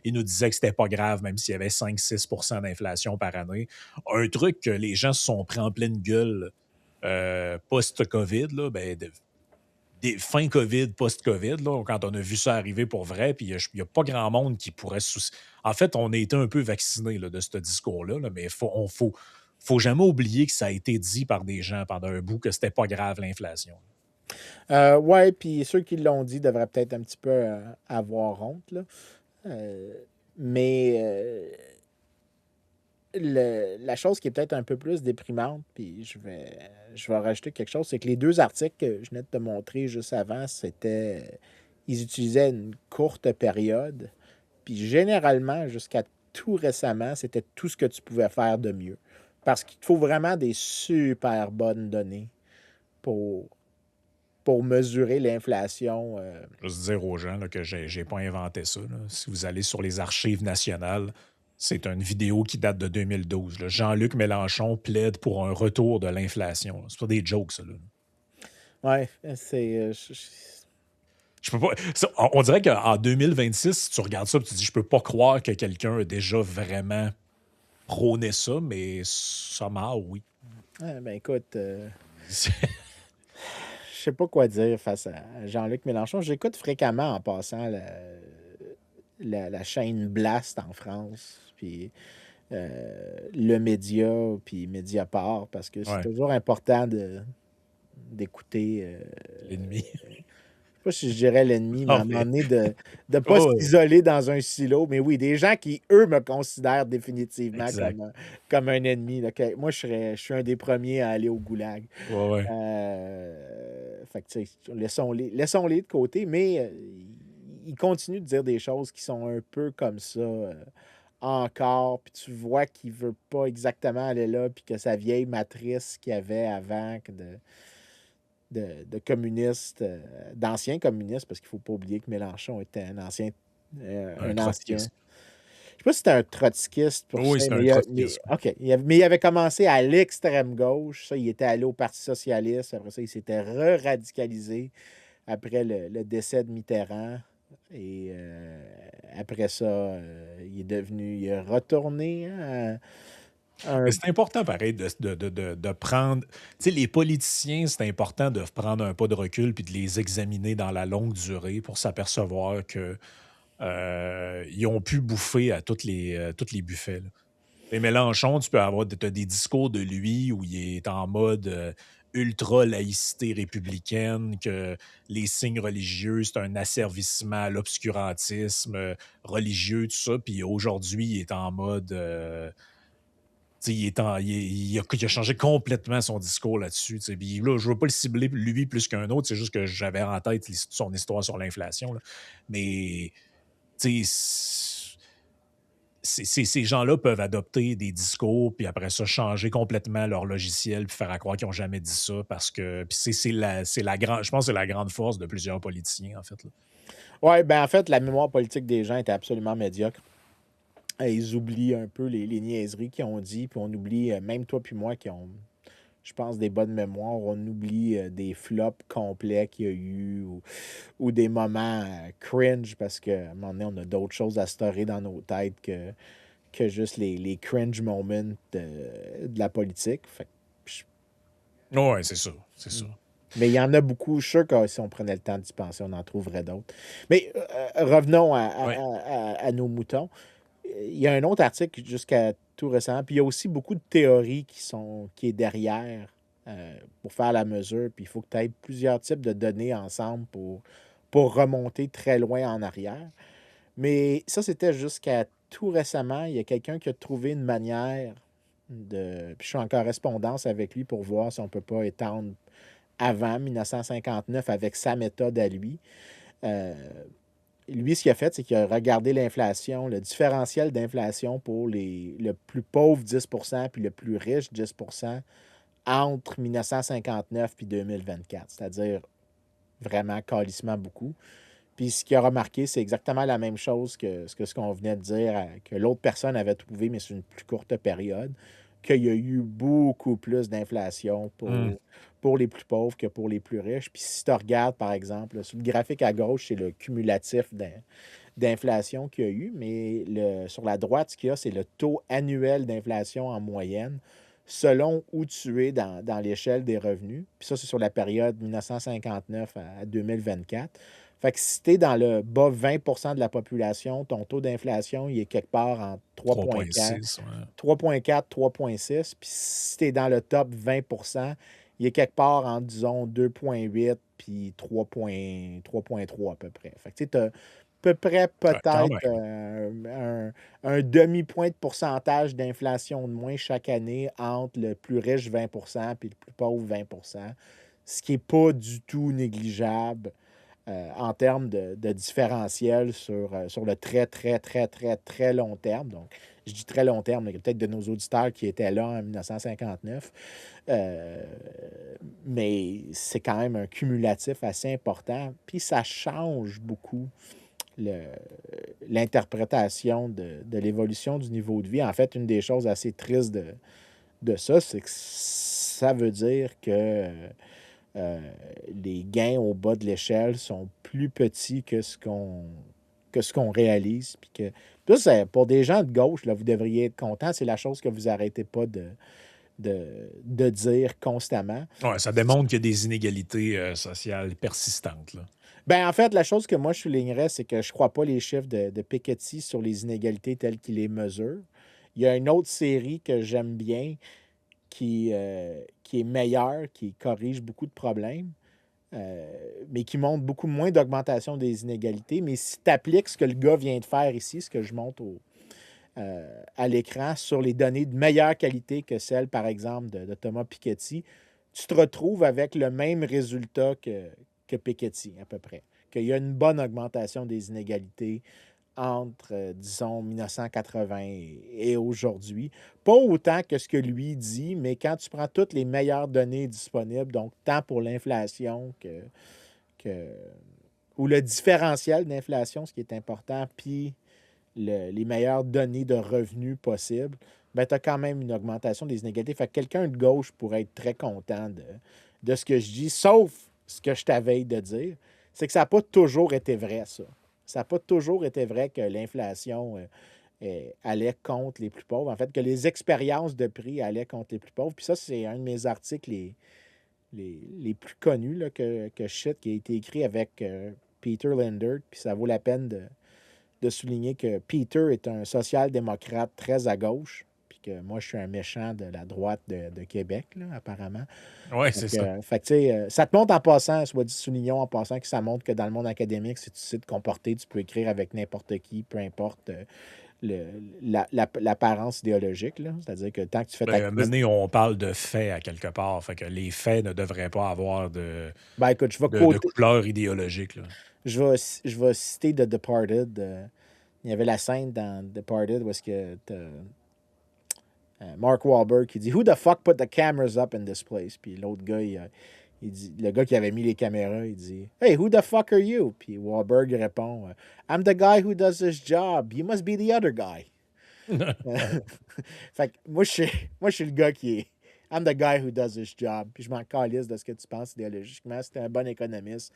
Ils nous disaient que c'était pas grave, même s'il y avait 5-6 d'inflation par année. Un truc que les gens se sont pris en pleine gueule post-COVID, là, ben, fin COVID, post-COVID, là, quand on a vu ça arriver pour vrai, puis il n'y a, pas grand monde qui pourrait se soucier. En fait, on a été un peu vaccinés de ce discours-là, là, mais faut jamais oublier que ça a été dit par des gens pendant un bout que c'était pas grave l'inflation. ouais, puis ceux qui l'ont dit devraient peut-être un petit peu avoir honte, là. Euh, mais la chose qui est peut-être un peu plus déprimante, puis je vais rajouter quelque chose, c'est que les deux articles que je venais de te montrer juste avant, ils utilisaient une courte période, puis généralement, jusqu'à tout récemment, c'était tout ce que tu pouvais faire de mieux. Parce qu'il te faut vraiment des super bonnes données pour, pour mesurer l'inflation. Juste dire aux gens là, que j'ai pas inventé ça, là. Si vous allez sur les archives nationales, c'est une vidéo qui date de 2012, là. Jean-Luc Mélenchon plaide pour un retour de l'inflation, là. C'est pas des jokes, ça, là. Ouais, c'est. Je peux pas. On dirait qu'en 2026, si tu regardes ça et tu dis, je peux pas croire que quelqu'un a déjà vraiment prôné ça, mais somehow, oui. Ben écoute, je sais pas quoi dire face à Jean-Luc Mélenchon. J'écoute fréquemment en passant la chaîne Blast en France, puis le média, puis Mediapart, parce que c'est Ouais, toujours important d'écouter. l'ennemi. Je sais pas si je dirais l'ennemi, mais à Non, un moment mais. donné, de ne pas Ouais, s'isoler dans un silo. Mais oui, des gens qui, eux, me considèrent définitivement exact. comme un ennemi. Là, moi, je suis un des premiers à aller au goulag. Ouais, ouais. Fait que, tu sais, laissons-les de côté, mais ils continuent de dire des choses qui sont un peu comme ça encore. Puis tu vois qu'il veut pas exactement aller là, puis que sa vieille matrice qu'il y avait avant de communistes, d'anciens communistes, parce qu'il ne faut pas oublier que Mélenchon était Un un ancien. trotskiste. Je sais pas si c'était un trotskiste pour Oui, ça, c'est un mais, trotskiste. OK. Mais il avait commencé à l'extrême gauche. Ça, il était allé au Parti socialiste. Après ça, il s'était re-radicalisé après le décès de Mitterrand. Et après ça, il est retourné à Mais un. c'est important, pareil, de prendre. Tu sais, les politiciens, c'est important de prendre un pas de recul puis de les examiner dans la longue durée pour s'apercevoir que ils ont pu bouffer à toutes les buffets, là. Et Mélenchon, tu peux avoir t'as des discours de lui où il est en mode ultra laïcité républicaine, que les signes religieux, c'est un asservissement à l'obscurantisme religieux, tout ça. Puis aujourd'hui, il est en mode. Tu sais, il a changé complètement son discours là-dessus. Tu sais. Puis là, je ne veux pas le cibler lui plus qu'un autre, c'est juste que j'avais en tête son histoire sur l'inflation, là. Mais tu sais, ces gens-là peuvent adopter des discours, puis après ça, changer complètement leur logiciel, puis faire à croire qu'ils n'ont jamais dit ça, parce que puis je pense que c'est la grande force de plusieurs politiciens, en fait, là. Ouais, ben en fait, la mémoire politique des gens était absolument médiocre. Ils oublient un peu les niaiseries qu'ils ont dit, puis on oublie, même toi puis moi qui ont, je pense, des bonnes mémoires, on oublie des flops complets qu'il y a eu ou des moments cringe parce qu'à un moment donné, on a d'autres choses à storer dans nos têtes que juste les cringe moments de la politique. Fait que Ouais, c'est ça, c'est mm. ça. Mais il y en a beaucoup. Je suis sûr que si on prenait le temps d'y penser, on en trouverait d'autres. Mais revenons Ouais. à nos moutons. Il y a un autre article jusqu'à tout récemment, puis il y a aussi beaucoup de théories qui est derrière pour faire la mesure, puis il faut que tu aies plusieurs types de données ensemble pour remonter très loin en arrière. Mais ça, c'était jusqu'à tout récemment, il y a quelqu'un qui a trouvé une manière puis je suis en correspondance avec lui pour voir si on ne peut pas étendre avant 1959 avec sa méthode à lui. Euh, Lui, ce qu'il a fait, c'est qu'il a regardé l'inflation, le différentiel d'inflation pour le plus pauvre 10% puis le plus riche 10% entre 1959 puis 2024, c'est-à-dire vraiment calissement beaucoup. Puis ce qu'il a remarqué, c'est exactement la même chose que ce qu'on venait de dire, que l'autre personne avait trouvé, mais sur une plus courte période, qu'il y a eu beaucoup plus d'inflation Hmm. pour les plus pauvres que pour les plus riches. Puis si tu regardes, par exemple, sur le graphique à gauche, c'est le cumulatif d'inflation qu'il y a eu, mais sur la droite, ce qu'il y a, c'est le taux annuel d'inflation en moyenne selon où tu es dans l'échelle des revenus. Puis ça, c'est sur la période 1959 à 2024. Fait que si tu es dans le bas 20% de la population, ton taux d'inflation, il est quelque part en 3,4, 3,6, ouais. 3,4, 3,6. Puis si tu es dans le top 20%, il est quelque part en, disons, 2,8 puis 3,3 à peu près. Fait que tu as à peu près Ouais, quand peut-être même. un demi-point de pourcentage d'inflation de moins chaque année entre le plus riche 20% puis le plus pauvre 20%, ce qui n'est pas du tout négligeable en termes de différentiel sur le très, très, très, très, très long terme. Donc, je dis très long terme, il y a peut-être de nos auditeurs qui étaient là en 1959, euh, mais c'est quand même un cumulatif assez important. Puis ça change beaucoup le- l'interprétation de l'évolution du niveau de vie. En fait, une des choses assez tristes de ça, c'est que ça veut dire que euh, les gains au bas de l'échelle sont plus petits que ce qu'on réalise. Puis ça, pour des gens de gauche, là, vous devriez être contents. C'est la chose que vous n'arrêtez pas de dire constamment. Ouais, ça démontre qu'il y a des inégalités sociales persistantes, là. Ben, en fait, la chose que moi je soulignerais, c'est que je ne crois pas les chiffres de Piketty sur les inégalités telles qu'il les mesure. Il y a une autre série que j'aime bien qui est meilleure, qui corrige beaucoup de problèmes, mais qui montre beaucoup moins d'augmentation des inégalités. Mais si tu appliques ce que le gars vient de faire ici, ce que je montre à l'écran, sur les données de meilleure qualité que celles, par exemple, de Thomas Piketty, tu te retrouves avec le même résultat que Piketty, à peu près. Qu'il y a une bonne augmentation des inégalités entre, disons, 1980 et aujourd'hui. Pas autant que ce que lui dit, mais quand tu prends toutes les meilleures données disponibles, donc tant pour l'inflation que ou le différentiel d'inflation, ce qui est important, puis les meilleures données de revenus possibles, ben, tu as quand même une augmentation des inégalités. Fait que quelqu'un de gauche pourrait être très content de ce que je dis, sauf ce que je t'avais de dire, c'est que ça n'a pas toujours été vrai, ça. Ça n'a pas toujours été vrai que l'inflation allait contre les plus pauvres. En fait, que les expériences de prix allaient contre les plus pauvres. Puis ça, c'est un de mes articles les plus connus là, que je cite, qui a été écrit avec Peter Lindert. Puis ça vaut la peine de souligner que Peter est un social-démocrate très à gauche, puis que moi, je suis un méchant de la droite de Québec, là, apparemment. Ouais, c'est ça. Fait que, tu sais, ça te montre en passant, soit dit soulignons en passant, que ça montre que dans le monde académique, si tu sais te comporter, tu peux écrire avec n'importe qui, peu importe l'apparence idéologique. Là. C'est-à-dire que tant que tu fais ta Ben, à un moment quiz. donné, on parle de faits à quelque part. Fait que les faits ne devraient pas avoir Ben écoute, de couleur idéologique, là. je vais citer The Departed. Il y avait la scène dans Departed où est-ce que Mark Wahlberg qui dit Who the fuck put the cameras up in this place? Puis l'autre gars, il dit, le gars qui avait mis les caméras, il dit Hey, who the fuck are you? Puis Wahlberg répond I'm the guy who does this job. You must be the other guy. Fait que moi, je suis le gars qui est. I'm the guy who does this job. Puis je m'en calisse de ce que tu penses idéologiquement. Si t'es un bon économiste,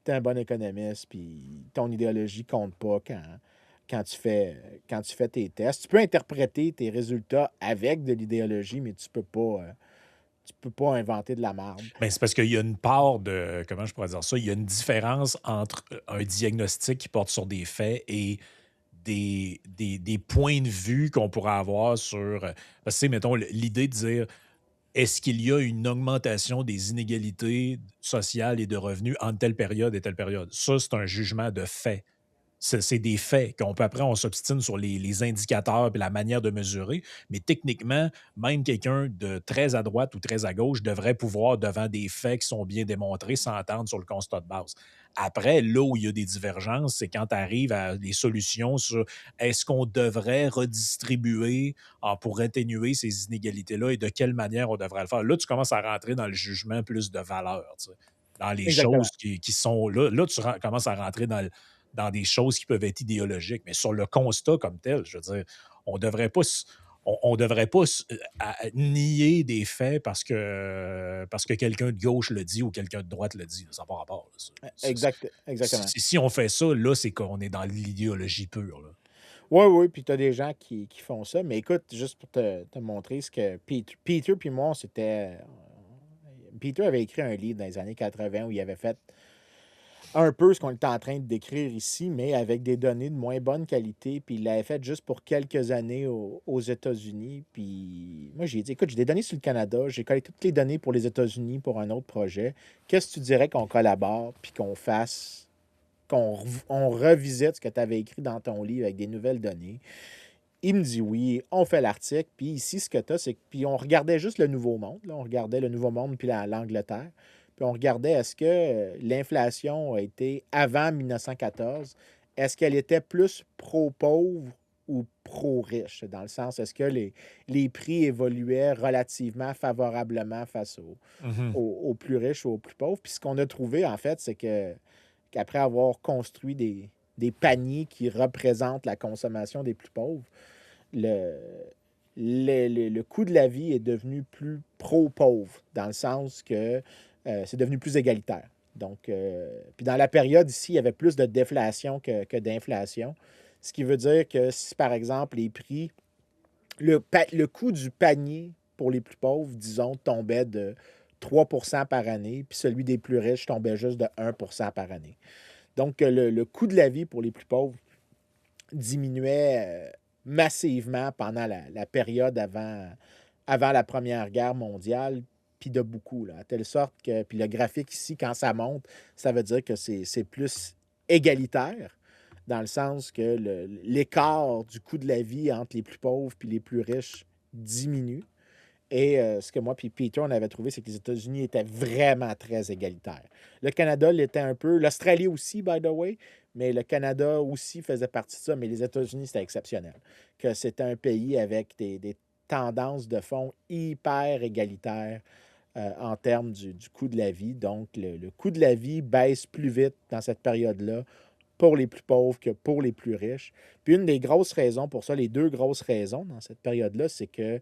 t'es un bon économiste. Puis ton idéologie compte pas quand tu fais tes tests. Tu peux interpréter tes résultats avec de l'idéologie, mais tu peux pas inventer de la merde. Ben, c'est parce qu'il y a une part de, comment je pourrais dire ça, il y a une différence entre un diagnostic qui porte sur des faits et des points de vue qu'on pourrait avoir sur, parce que, tu sais, mettons, l'idée de dire, est-ce qu'il y a une augmentation des inégalités sociales et de revenus entre telle période et telle période? Ça, c'est un jugement de fait. C'est des faits après, on s'obstine sur les indicateurs et la manière de mesurer, mais techniquement, même quelqu'un de très à droite ou très à gauche devrait pouvoir, devant des faits qui sont bien démontrés, s'entendre sur le constat de base. Après, là où il y a des divergences, c'est quand tu arrives à des solutions sur est-ce qu'on devrait redistribuer pour atténuer ces inégalités-là et de quelle manière on devrait le faire. Là, tu commences à rentrer dans le jugement plus de valeur, tu sais, dans les choses Exactement. qui sont là. Là, commences à rentrer dans des choses qui peuvent être idéologiques. Mais sur le constat comme tel, je veux dire, on devrait pas on devrait pas nier des faits parce que quelqu'un de gauche le dit ou quelqu'un de droite le dit. Ça n'a pas rapport. Là. Exactement. Si on fait ça, là, c'est qu'on est dans l'idéologie pure. Là. Oui, oui, puis tu as des gens qui font ça. Mais écoute, juste pour te montrer ce que Peter puis moi, Peter avait écrit un livre dans les années 80 où il avait fait un peu ce qu'on est en train de décrire ici, mais avec des données de moins bonne qualité. Puis il l'avait fait juste pour quelques années aux États-Unis. Puis moi, j'ai dit, écoute, j'ai des données sur le Canada, j'ai collecté toutes les données pour les États-Unis pour un autre projet. Qu'est-ce que tu dirais qu'on collabore, puis qu'on revisite ce que tu avais écrit dans ton livre avec des nouvelles données? Il me dit oui, on fait l'article, puis ici, ce que tu as, c'est que. Puis on regardait juste le Nouveau Monde, là, on regardait le Nouveau Monde puis l'Angleterre, puis on regardait est-ce que l'inflation a été avant 1914, est-ce qu'elle était plus pro-pauvre ou pro-riche, dans le sens, est-ce que les prix évoluaient relativement favorablement face Mhm. aux plus riches ou aux plus pauvres. Puis ce qu'on a trouvé, en fait, c'est qu'après avoir construit des paniers qui représentent la consommation des plus pauvres, le, le coût de la vie est devenu plus pro-pauvre, dans le sens que c'est devenu plus égalitaire. Donc, puis dans la période ici, il y avait plus de déflation que d'inflation, ce qui veut dire que si, par exemple, les prix, le coût du panier pour les plus pauvres, disons, tombait de 3% par année, puis celui des plus riches tombait juste de 1% par année. Donc, le coût de la vie pour les plus pauvres diminuait massivement pendant la période avant la Première Guerre mondiale, puis de beaucoup, là, à telle sorte que, puis le graphique ici, quand ça monte, ça veut dire que c'est plus égalitaire, dans le sens que l'écart du coût de la vie entre les plus pauvres et les plus riches diminue. Et ce que moi puis Peter, on avait trouvé, c'est que les États-Unis étaient vraiment très égalitaires. Le Canada l'était un peu. L'Australie aussi, by the way, mais le Canada aussi faisait partie de ça. Mais les États-Unis, c'était exceptionnel. Que c'était un pays avec des tendances de fond hyper égalitaires en termes du coût de la vie. Donc, le coût de la vie baisse plus vite dans cette période-là pour les plus pauvres que pour les plus riches. Puis une des grosses raisons pour ça, les deux grosses raisons dans cette période-là, c'est que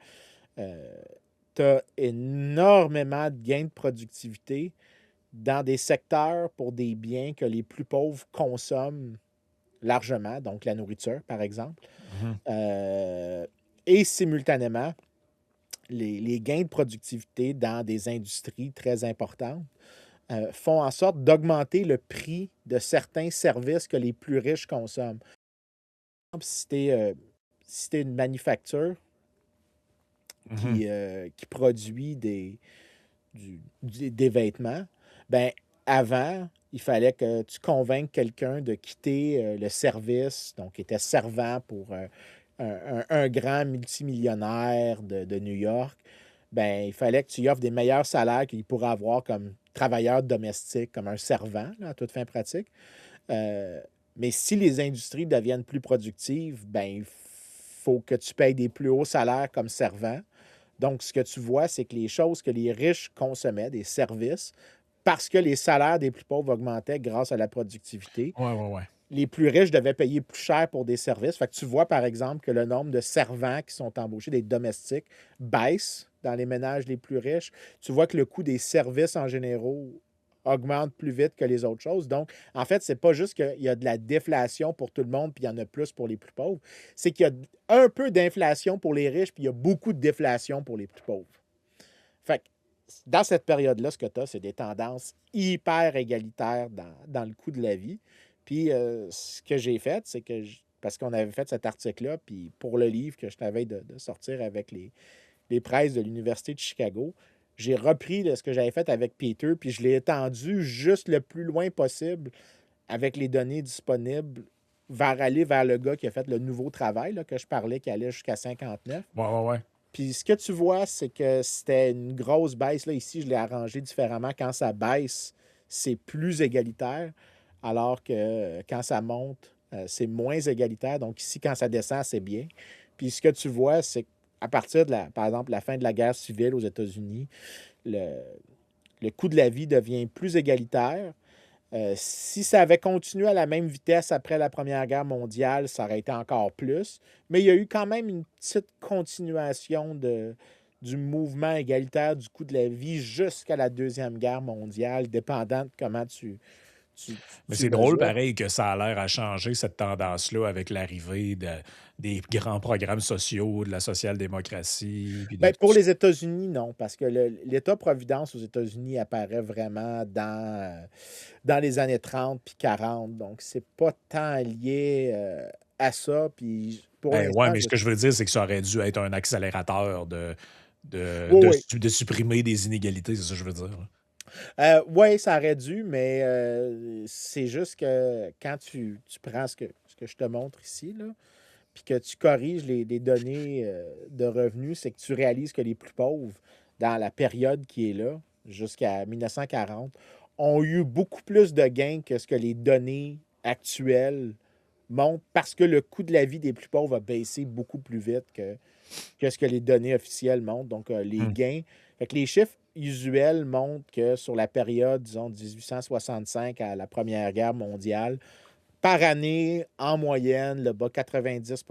tu as énormément de gains de productivité dans des secteurs pour des biens que les plus pauvres consomment largement, donc la nourriture, par exemple. Mhm. Et simultanément, les gains de productivité dans des industries très importantes font en sorte d'augmenter le prix de certains services que les plus riches consomment. Par exemple, si tu es une manufacture Mhm. qui produit des vêtements, ben avant, il fallait que tu convainques quelqu'un de quitter le service, donc qui était servant pour un grand multimillionnaire de New York. Ben, il fallait que tu lui offres des meilleurs salaires qu'il pourrait avoir comme travailleur domestique, comme un servant, là, à toute fin pratique. Euh, mais si les industries deviennent plus productives, ben, il faut que tu payes des plus hauts salaires comme servant. Donc, ce que tu vois, c'est que les choses que les riches consommaient, des services, parce que les salaires des plus pauvres augmentaient grâce à la productivité, Ouais, ouais, ouais. les plus riches devaient payer plus cher pour des services. Fait que tu vois, par exemple, que le nombre de servants qui sont embauchés, des domestiques, baisse dans les ménages les plus riches. Tu vois que le coût des services en général augmente plus vite que les autres choses. Donc, en fait, c'est pas juste qu'il y a de la déflation pour tout le monde, puis il y en a plus pour les plus pauvres. C'est qu'il y a un peu d'inflation pour les riches, puis il y a beaucoup de déflation pour les plus pauvres. Fait que dans cette période-là, ce que tu as, c'est des tendances hyper égalitaires dans le coût de la vie. Puis ce que j'ai fait, c'est que, parce qu'on avait fait cet article-là, puis pour le livre que je t'avais de sortir avec les presses de l'Université de Chicago, j'ai repris ce que j'avais fait avec Peter, puis je l'ai étendu juste le plus loin possible avec les données disponibles vers aller vers le gars qui a fait le nouveau travail, là, que je parlais, qui allait jusqu'à 59. Ouais, ouais, ouais. Puis ce que tu vois, c'est que c'était une grosse baisse. Là, ici, je l'ai arrangé différemment. Quand ça baisse, c'est plus égalitaire, alors que quand ça monte, c'est moins égalitaire. Donc ici, quand ça descend, c'est bien. Puis ce que tu vois, c'est qu'à partir de par exemple, la fin de la guerre civile aux États-Unis, le, le coût de la vie devient plus égalitaire. Si ça avait continué à la même vitesse après la Première Guerre mondiale, ça aurait été encore plus. Mais il y a eu quand même une petite continuation du mouvement égalitaire du coût de la vie jusqu'à la Deuxième Guerre mondiale, dépendant de comment Mais tu c'est drôle, mesures. pareil, que ça a l'air à changer cette tendance-là avec l'arrivée des grands programmes sociaux, de la social-démocratie, puis de Ben, tout pour ça. les États-Unis, non, parce que l'État-providence aux États-Unis apparaît vraiment dans les années 30 puis 40. Donc, c'est pas tant lié à ça. Puis pour Ben ouais, l'instant, mais ce que je veux dire, c'est que ça aurait dû être un accélérateur oui, oui. de supprimer des inégalités, c'est ça que je veux dire, là. Oui, ça aurait dû, mais c'est juste que quand tu prends ce que je te montre ici, là, puis que tu corriges les données de revenus, c'est que tu réalises que les plus pauvres, dans la période qui est là, jusqu'à 1940, ont eu beaucoup plus de gains que ce que les données actuelles montrent parce que le coût de la vie des plus pauvres a baissé beaucoup plus vite que ce que les données officielles montrent. Donc, les Hmm. gains. Fait que les chiffres usuels montrent que sur la période, disons, 1865 à la Première Guerre mondiale, par année, en moyenne, le bas 90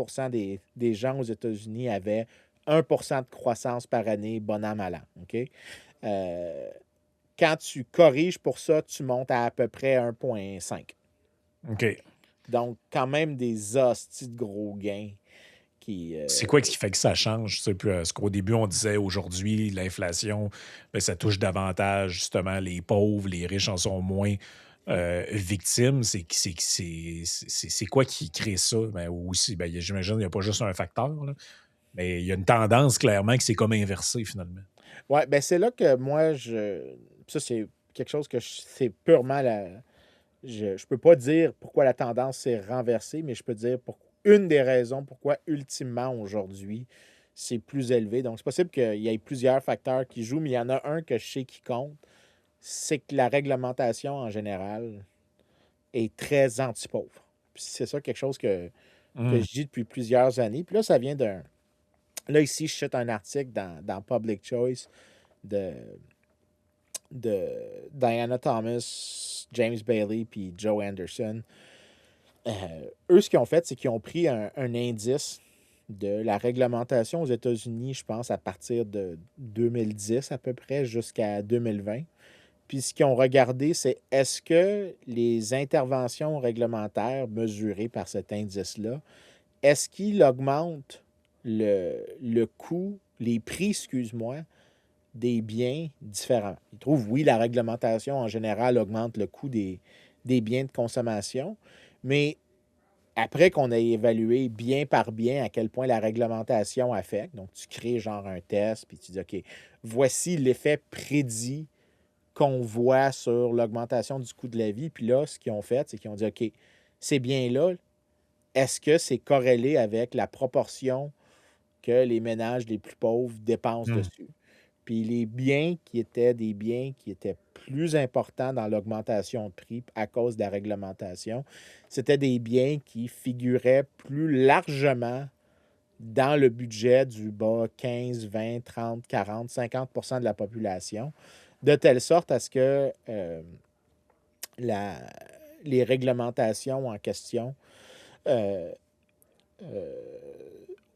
des gens aux États-Unis avaient 1 de croissance par année, bon an, mal an. OK? Euh, Quand tu corriges pour ça, tu montes à peu près 1,5. OK. Donc, quand même des hosties de gros gains qui. C'est quoi qui fait que ça change? Tu sais, puis, parce qu'au début, on disait aujourd'hui, l'inflation, ben, ça touche davantage justement les pauvres, les riches en sont moins victimes. C'est quoi qui crée ça? Ben, aussi, ben, j'imagine qu'il n'y a pas juste un facteur, là, mais il y a une tendance clairement que c'est comme inversé finalement. Ouais, ben c'est là que moi, ça, c'est quelque chose que c'est purement la. Je peux pas dire pourquoi la tendance s'est renversée, mais je peux dire une des raisons pourquoi, ultimement, aujourd'hui, c'est plus élevé. Donc, c'est possible qu'il y ait plusieurs facteurs qui jouent, mais il y en a un que je sais qui compte, c'est que la réglementation, en général, est très anti-pauvre. Puis c'est ça quelque chose que Hum. je dis depuis plusieurs années. Puis là, ça vient d'un. Là, ici, je cite un article dans Public Choice de de Diana Thomas, James Bailey puis Joe Anderson. Eux, ce qu'ils ont fait, c'est qu'ils ont pris un indice de la réglementation aux États-Unis, je pense, à partir de 2010 à peu près jusqu'à 2020. Puis ce qu'ils ont regardé, c'est est-ce que les interventions réglementaires mesurées par cet indice-là, est-ce qu'il augmente le coût, les prix, excuse-moi, des biens différents. Ils trouvent, oui, la réglementation en général augmente le coût des biens de consommation, mais après qu'on ait évalué bien par bien à quel point la réglementation affecte, donc tu crées genre un test, puis tu dis, OK, voici l'effet prédit qu'on voit sur l'augmentation du coût de la vie. Puis là, ce qu'ils ont fait, c'est qu'ils ont dit, OK, ces biens-là, est-ce que c'est corrélé avec la proportion que les ménages les plus pauvres dépensent Hum. dessus? Puis les biens qui étaient des biens qui étaient plus importants dans l'augmentation de prix à cause de la réglementation, c'était des biens qui figuraient plus largement dans le budget du bas 15, 20, 30, 40, 50 de la population, de telle sorte à ce que la- les réglementations en question euh,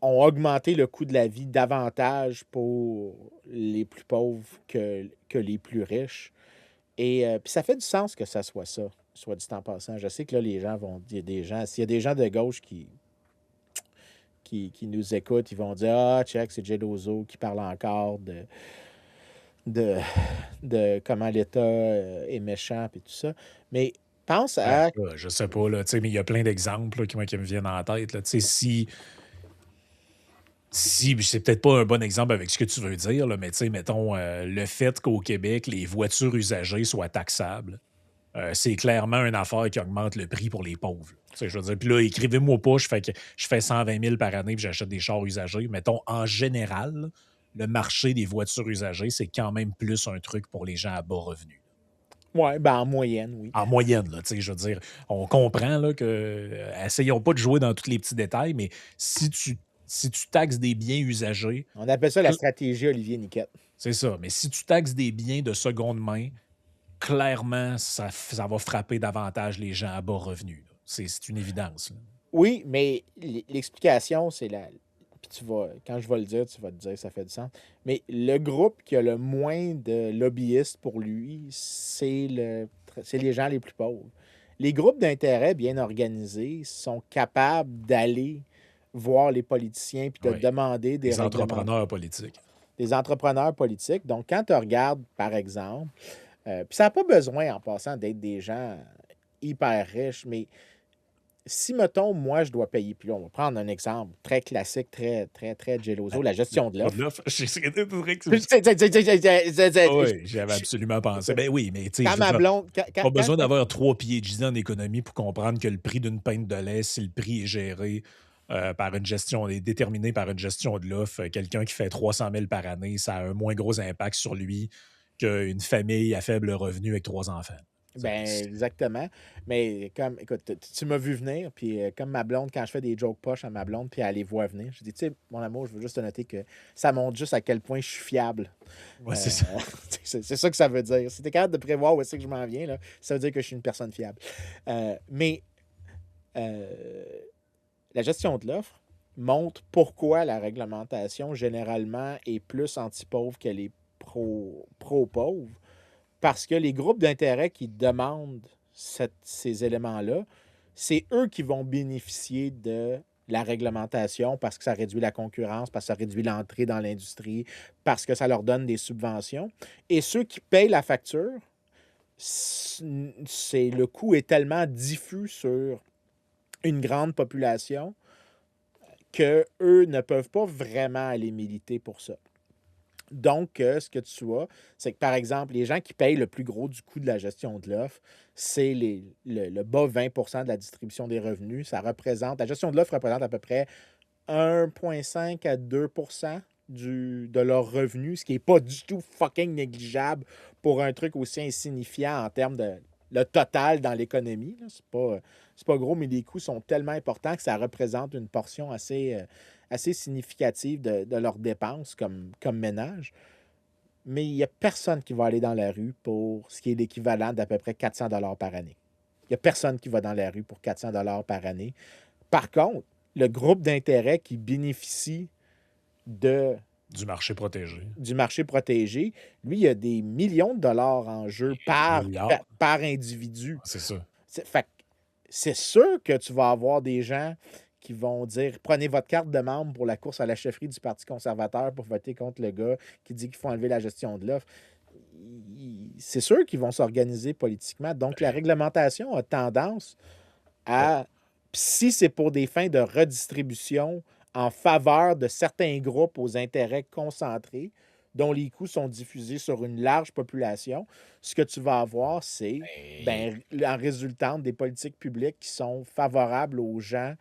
ont augmenté le coût de la vie davantage pour les plus pauvres que les plus riches. Et puis ça fait du sens que ça soit ça, soit dit en passant. Je sais que là, les gens vont dire des gens, s'il y a des gens de gauche qui nous écoutent, ils vont dire ah, check, c'est Gedozo qui parle encore de, de comment l'État est méchant et tout ça. Mais pense Ben, à. là, je sais pas, là, tu sais, mais il y a plein d'exemples là, qui me viennent en tête. Là. Tu sais, si c'est peut-être pas un bon exemple avec ce que tu veux dire, là, mais tu sais, mettons le fait qu'au Québec, les voitures usagées soient taxables. c'est clairement une affaire qui augmente le prix pour les pauvres. Tu sais, je veux dire, puis là, écrivez-moi pas, je fais 120 000 par année puis j'achète des chars usagés. Mettons, en général, le marché des voitures usagées, c'est quand même plus un truc pour les gens à bas revenus. Ouais, ben en moyenne, oui. En moyenne, là, tu sais, je veux dire, on comprend là, que. Essayons pas de jouer dans tous les petits détails, mais si tu taxes des biens usagés, On appelle ça la stratégie Olivier Niquette. c'est ça. Mais si tu taxes des biens de seconde main, clairement, ça va frapper davantage les gens à bas revenus. C'est une évidence. Là. Oui, mais l'explication, c'est la. Puis quand je vais le dire, tu vas te dire ça fait du sens. Mais le groupe qui a le moins de lobbyistes pour lui, c'est les gens les plus pauvres. Les groupes d'intérêt bien organisés sont capables d'aller voir les politiciens puis de Oui. demander des Les règlements. entrepreneurs politiques. Des entrepreneurs politiques. Donc, quand tu regardes, par exemple, puis ça n'a pas besoin, en passant, d'être des gens hyper riches, mais si, mettons, moi, je dois payer, puis là, on va prendre un exemple très classique, très, très, très geloso, la gestion de l'offre. Oui, j'avais absolument pensé. Ben oui, mais tu sais, Quand ma blonde. pas besoin d'avoir 3 pieds de gisant en économie pour comprendre que le prix d'une pinte de lait, si le prix est géré par une gestion, est déterminé par une gestion de l'offre, quelqu'un qui fait 300 000 par année, ça a un moins gros impact sur lui qu'une famille à faible revenu avec 3 enfants. Ben, exactement. Mais comme, écoute, tu m'as vu venir, puis comme ma blonde, quand je fais des jokes poches à ma blonde, puis elle les voit venir, je dis, tu sais, mon amour, je veux juste te noter que ça montre juste à quel point je suis fiable. Ouais, c'est ça. C'est ça que ça veut dire. Si tu es capable de prévoir où est-ce que je m'en viens, là, ça veut dire que je suis une personne fiable. Mais la gestion de l'offre montre pourquoi la réglementation, généralement, est plus anti-pauvre qu'elle est pro-pauvre. Parce que les groupes d'intérêt qui demandent ces éléments-là, c'est eux qui vont bénéficier de la réglementation parce que ça réduit la concurrence, parce que ça réduit l'entrée dans l'industrie, parce que ça leur donne des subventions. Et ceux qui payent la facture, le coût est tellement diffus sur une grande population qu'eux ne peuvent pas vraiment aller militer pour ça. Donc, ce que tu as, c'est que, par exemple, les gens qui payent le plus gros du coût de la gestion de l'offre, c'est le bas 20 de la distribution des revenus. La gestion de l'offre représente à peu près 1,5 à 2 de leurs revenus, ce qui n'est pas du tout fucking négligeable pour un truc aussi insignifiant en termes de le total dans l'économie. C'est pas gros, mais les coûts sont tellement importants que ça représente une portion assez significative de leurs dépenses comme ménage. Mais il n'y a personne qui va aller dans la rue pour ce qui est l'équivalent d'à peu près 400 $ par année. Il n'y a personne qui va dans la rue pour 400 $ par année. Par contre, le groupe d'intérêt qui bénéficie du marché protégé. Lui, il y a des millions de dollars en jeu par individu. C'est ça. C'est sûr que tu vas avoir des gens qui vont dire prenez votre carte de membre pour la course à la chefferie du Parti conservateur pour voter contre le gars qui dit qu'il faut enlever la gestion de l'offre. C'est sûr qu'ils vont s'organiser politiquement. Donc, la réglementation a tendance à, si c'est pour des fins de redistribution en faveur de certains groupes aux intérêts concentrés, dont les coûts sont diffusés sur une large population, ce que tu vas avoir, c'est, en résultant des politiques publiques qui sont favorables aux gens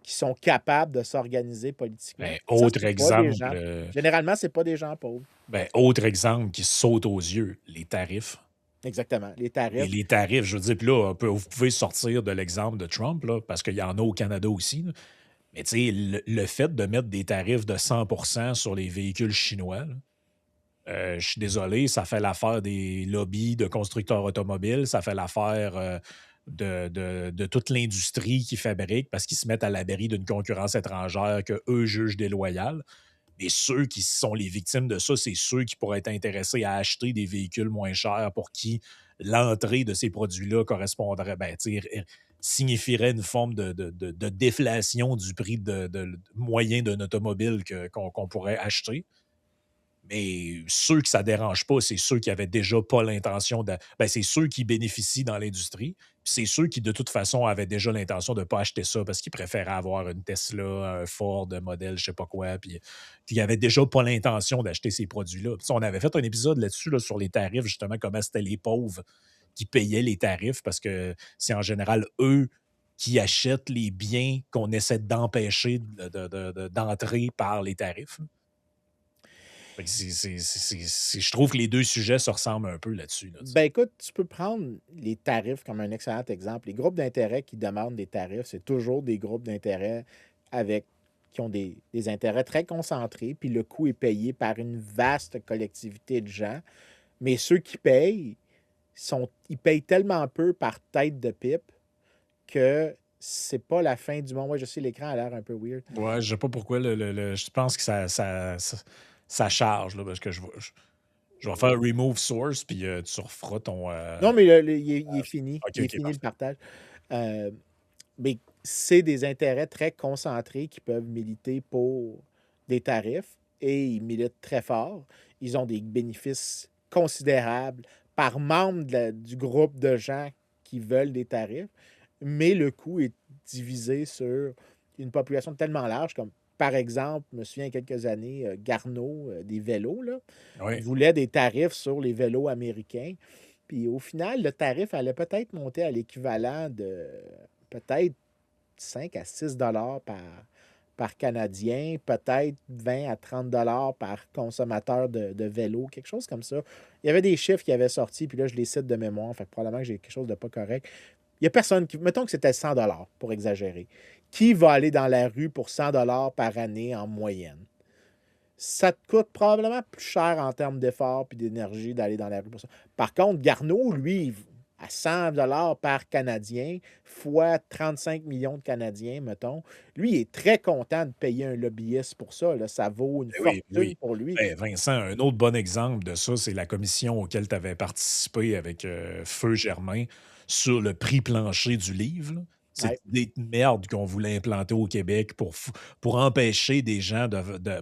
qui sont capables de s'organiser politiquement. Autre exemple. Généralement, ce n'est pas des gens pauvres. Autre exemple qui saute aux yeux, les tarifs. Exactement, les tarifs. Et les tarifs, je veux dire, puis là, vous pouvez sortir de l'exemple de Trump, là, parce qu'il y en a au Canada aussi. Là. Mais tu sais, le fait de mettre des tarifs de 100% sur les véhicules chinois, je suis désolé, ça fait l'affaire des lobbies de constructeurs automobiles, ça fait l'affaire de toute l'industrie qui fabrique parce qu'ils se mettent à l'abri d'une concurrence étrangère qu'eux jugent déloyale. Mais ceux qui sont les victimes de ça, c'est ceux qui pourraient être intéressés à acheter des véhicules moins chers pour qui l'entrée de ces produits-là correspondrait, signifierait une forme de déflation du prix moyen d'un automobile qu'on pourrait acheter. Mais ceux que ça ne dérange pas, c'est ceux qui avaient déjà pas l'intention de. C'est ceux qui bénéficient dans l'industrie. C'est ceux qui, de toute façon, avaient déjà l'intention de ne pas acheter ça parce qu'ils préféraient avoir une Tesla, un Ford, un modèle, je ne sais pas quoi, puis qui n'avaient déjà pas l'intention d'acheter ces produits-là. Puis, on avait fait un épisode là-dessus là, sur les tarifs, justement, comment c'était les pauvres qui payaient les tarifs parce que c'est en général eux qui achètent les biens qu'on essaie d'empêcher d'entrer par les tarifs. Fait que je trouve que les deux sujets se ressemblent un peu là-dessus. Là, tu sais. Ben écoute, tu peux prendre les tarifs comme un excellent exemple. Les groupes d'intérêt qui demandent des tarifs, c'est toujours des groupes d'intérêt avec qui ont des intérêts très concentrés, puis le coût est payé par une vaste collectivité de gens. Mais ceux qui payent, ils payent tellement peu par tête de pipe que c'est pas la fin du monde. Ouais, je sais, l'écran a l'air un peu weird. Ouais, je sais pas pourquoi. Je pense que ça charge, là, parce que je vais faire remove source, puis tu referas ton. Non, mais il est fini. Ok, Il est ok, fini le parfait. partage. Euh, mais c'est des intérêts très concentrés qui peuvent militer pour des tarifs et ils militent très fort. Ils ont des bénéfices considérables par membre du groupe de gens qui veulent des tarifs, mais le coût est divisé sur une population tellement large comme, par exemple, je me souviens il y a quelques années, Garneau, des vélos, là, Oui. voulait des tarifs sur les vélos américains. Puis au final, le tarif allait peut-être monter à l'équivalent de peut-être 5 à 6 par Canadien, peut-être 20 à 30 par consommateur de vélo, quelque chose comme ça. Il y avait des chiffres qui avaient sorti, puis là, je les cite de mémoire, fait que probablement que j'ai quelque chose de pas correct. Il n'y a personne qui. Mettons que c'était 100 pour exagérer. Qui va aller dans la rue pour 100 par année en moyenne? Ça te coûte probablement plus cher en termes d'effort et d'énergie d'aller dans la rue pour ça. Par contre, Garneau, lui, à 100 par Canadien, fois 35 millions de Canadiens, mettons, lui, il est très content de payer un lobbyiste pour ça. Là. Ça vaut une Ben oui, ben fortune oui. pour lui. Ben, Vincent, un autre bon exemple de ça, c'est la commission auquel tu avais participé avec Feu Germain sur le prix plancher du livre, là. Cette Ouais. idée de merde qu'on voulait implanter au Québec pour empêcher des gens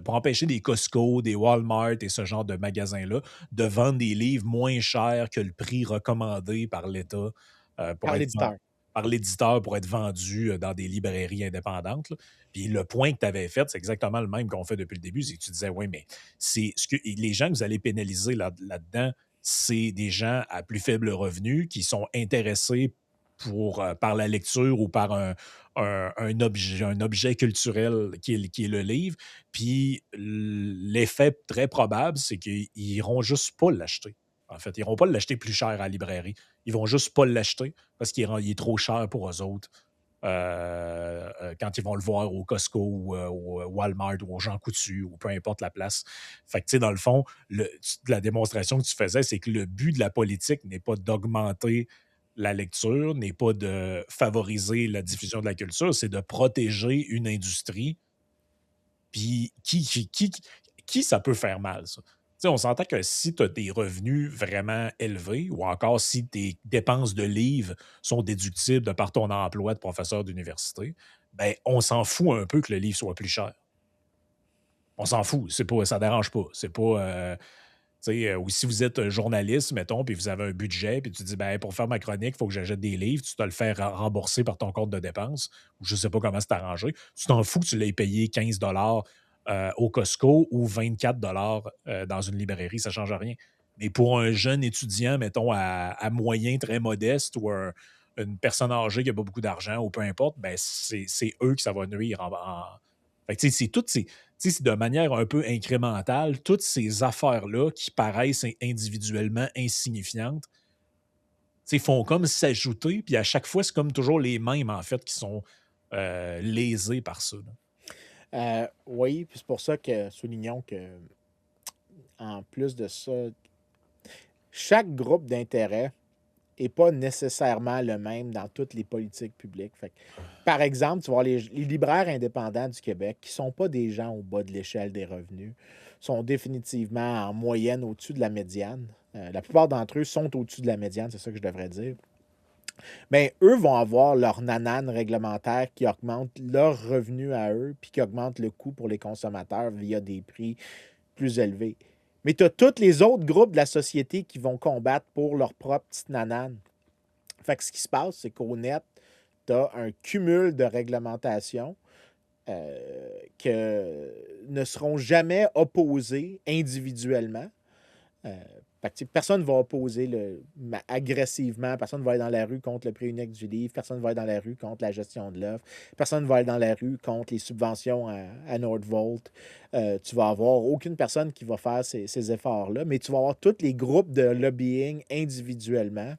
pour empêcher des Costco, des Walmart et ce genre de magasins-là de vendre des livres moins chers que le prix recommandé par l'État pour Par être l'éditeur. par l'éditeur pour être vendus dans des librairies indépendantes, là. Puis le point que tu avais fait, c'est exactement le même qu'on fait depuis le début. C'est que tu disais, oui, mais c'est ce que les gens que vous allez pénaliser là-dedans, c'est des gens à plus faible revenu qui sont intéressés par la lecture ou par un objet culturel qui est le livre. Puis l'effet très probable, c'est qu'ils n'iront juste pas l'acheter. En fait, ils n'iront pas l'acheter plus cher à la librairie. Ils vont juste pas l'acheter parce qu'il est trop cher pour eux autres quand ils vont le voir au Costco ou au Walmart ou au Jean Coutu ou peu importe la place. Fait que, tu sais, dans le fond, la démonstration que tu faisais, c'est que le but de la politique n'est pas d'augmenter la lecture, n'est pas de favoriser la diffusion de la culture, c'est de protéger une industrie. Puis qui ça peut faire mal, ça? Tu sais, on s'entend que si tu as des revenus vraiment élevés ou encore si tes dépenses de livres sont déductibles de par ton emploi de professeur d'université, ben, on s'en fout un peu que le livre soit plus cher. On s'en fout, c'est pas, ça dérange pas. C'est pas. Tu sais, ou si vous êtes un journaliste, mettons, puis vous avez un budget, puis tu dis, ben, pour faire ma chronique, il faut que j'achète des livres, tu te le fais rembourser par ton compte de dépenses, ou je sais pas comment c'est arrangé. Tu t'en fous que tu l'aies payé 15 au Costco ou 24 dans une librairie, ça change rien. Mais pour un jeune étudiant, mettons, à moyen, très modeste, ou une personne âgée qui n'a pas beaucoup d'argent, ou peu importe, ben, c'est eux que ça va nuire Fait que, tu sais, c'est toutes ces, tu sais, c'est de manière un peu incrémentale, toutes ces affaires-là qui paraissent individuellement insignifiantes, tu sais, font comme s'ajouter, puis à chaque fois, c'est comme toujours les mêmes, en fait, qui sont lésés par ça. Là. Oui, puis c'est pour ça que soulignons que en plus de ça, chaque groupe d'intérêt n'est pas nécessairement le même dans toutes les politiques publiques. Fait que, par exemple, tu vas voir les libraires indépendants du Québec, qui ne sont pas des gens au bas de l'échelle des revenus, sont définitivement en moyenne au-dessus de la médiane. La plupart d'entre eux sont au-dessus de la médiane, c'est ça que je devrais dire. Mais eux vont avoir leur nanane réglementaire qui augmente leurs revenus à eux, puis qui augmente le coût pour les consommateurs via des prix plus élevés. Mais tu as tous les autres groupes de la société qui vont combattre pour leur propre petite nanane. Fait que ce qui se passe, c'est qu'au net, tu as un cumul de réglementations que ne seront jamais opposées individuellement. Fait que, tu sais, personne ne va opposer agressivement, personne ne va aller dans la rue contre le prix unique du livre, personne ne va aller dans la rue contre la gestion de l'offre, personne ne va aller dans la rue contre les subventions à Nordvolt. Tu vas avoir aucune personne qui va faire ces efforts-là, mais tu vas avoir tous les groupes de lobbying individuellement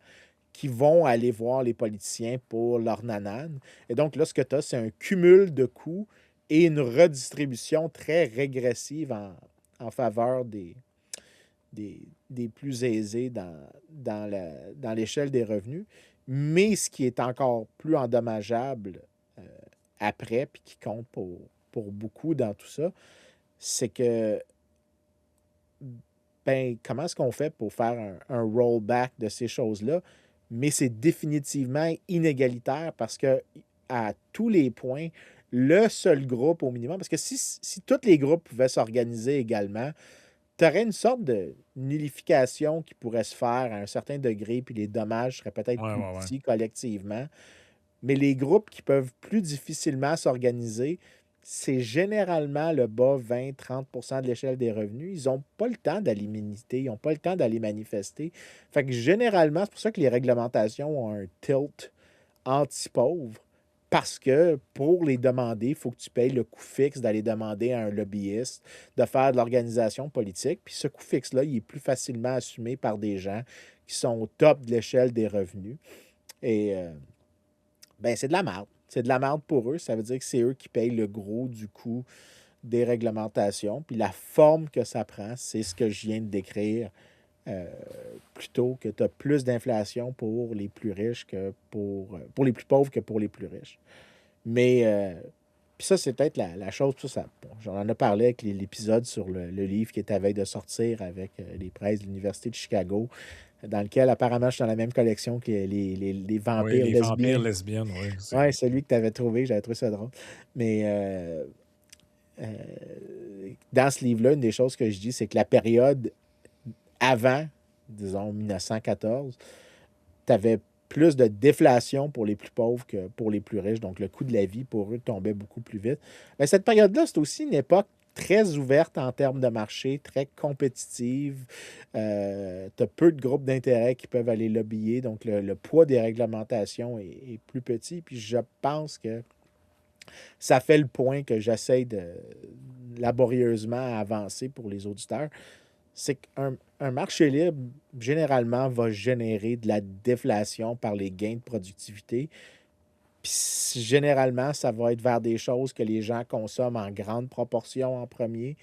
qui vont aller voir les politiciens pour leur nanane. Et donc là, ce que tu as, c'est un cumul de coûts et une redistribution très régressive en faveur des plus aisés dans l'échelle des revenus. Mais ce qui est encore plus endommageable euh, après, puis qui compte pour beaucoup dans tout ça, c'est que, ben, comment est-ce qu'on fait pour faire un rollback de ces choses-là? Mais c'est définitivement inégalitaire parce que à tous les points, le seul groupe au minimum, parce que si tous les groupes pouvaient s'organiser également, tu aurais une sorte de nullification qui pourrait se faire à un certain degré, puis les dommages seraient peut-être Ouais, plus ouais, ouais. petits collectivement. Mais les groupes qui peuvent plus difficilement s'organiser, c'est généralement le bas 20-30% de l'échelle des revenus. Ils n'ont pas le temps d'aller militer, ils n'ont pas le temps d'aller manifester. Fait que généralement, c'est pour ça que les réglementations ont un tilt anti-pauvres. Parce que pour les demander, il faut que tu payes le coût fixe d'aller demander à un lobbyiste de faire de l'organisation politique. Puis ce coût fixe-là, il est plus facilement assumé par des gens qui sont au top de l'échelle des revenus. Et ben, c'est de la merde. C'est de la merde pour eux. Ça veut dire que c'est eux qui payent le gros du coût des réglementations. Puis la forme que ça prend, c'est ce que je viens de décrire euh, plutôt que tu as plus d'inflation pour les plus riches que pour les plus pauvres que pour les plus riches. Mais puis ça, c'est peut-être la chose. Bon, j'en ai parlé avec l'épisode sur le livre qui est à veille de sortir avec les presses de l'Université de Chicago, dans lequel apparemment je suis dans la même collection que les Oui, vampires les vampires lesbiens. lesbiennes, oui. Ouais, celui que tu avais trouvé, j'avais trouvé ça drôle. Mais euh, dans ce livre-là, une des choses que je dis, c'est que la période avant, disons 1914, tu avais plus de déflation pour les plus pauvres que pour les plus riches. Donc, le coût de la vie pour eux tombait beaucoup plus vite. Mais cette période-là, c'est aussi une époque très ouverte en termes de marché, très compétitive. Tu as peu de groupes d'intérêt qui peuvent aller lobbyer. Donc, le poids des réglementations est plus petit. Puis, je pense que ça fait le point que j'essaie de laborieusement avancer pour les auditeurs. C'est qu'un marché libre, généralement, va générer de la déflation par les gains de productivité. Puis généralement, ça va être vers des choses que les gens consomment en grande proportion en premier.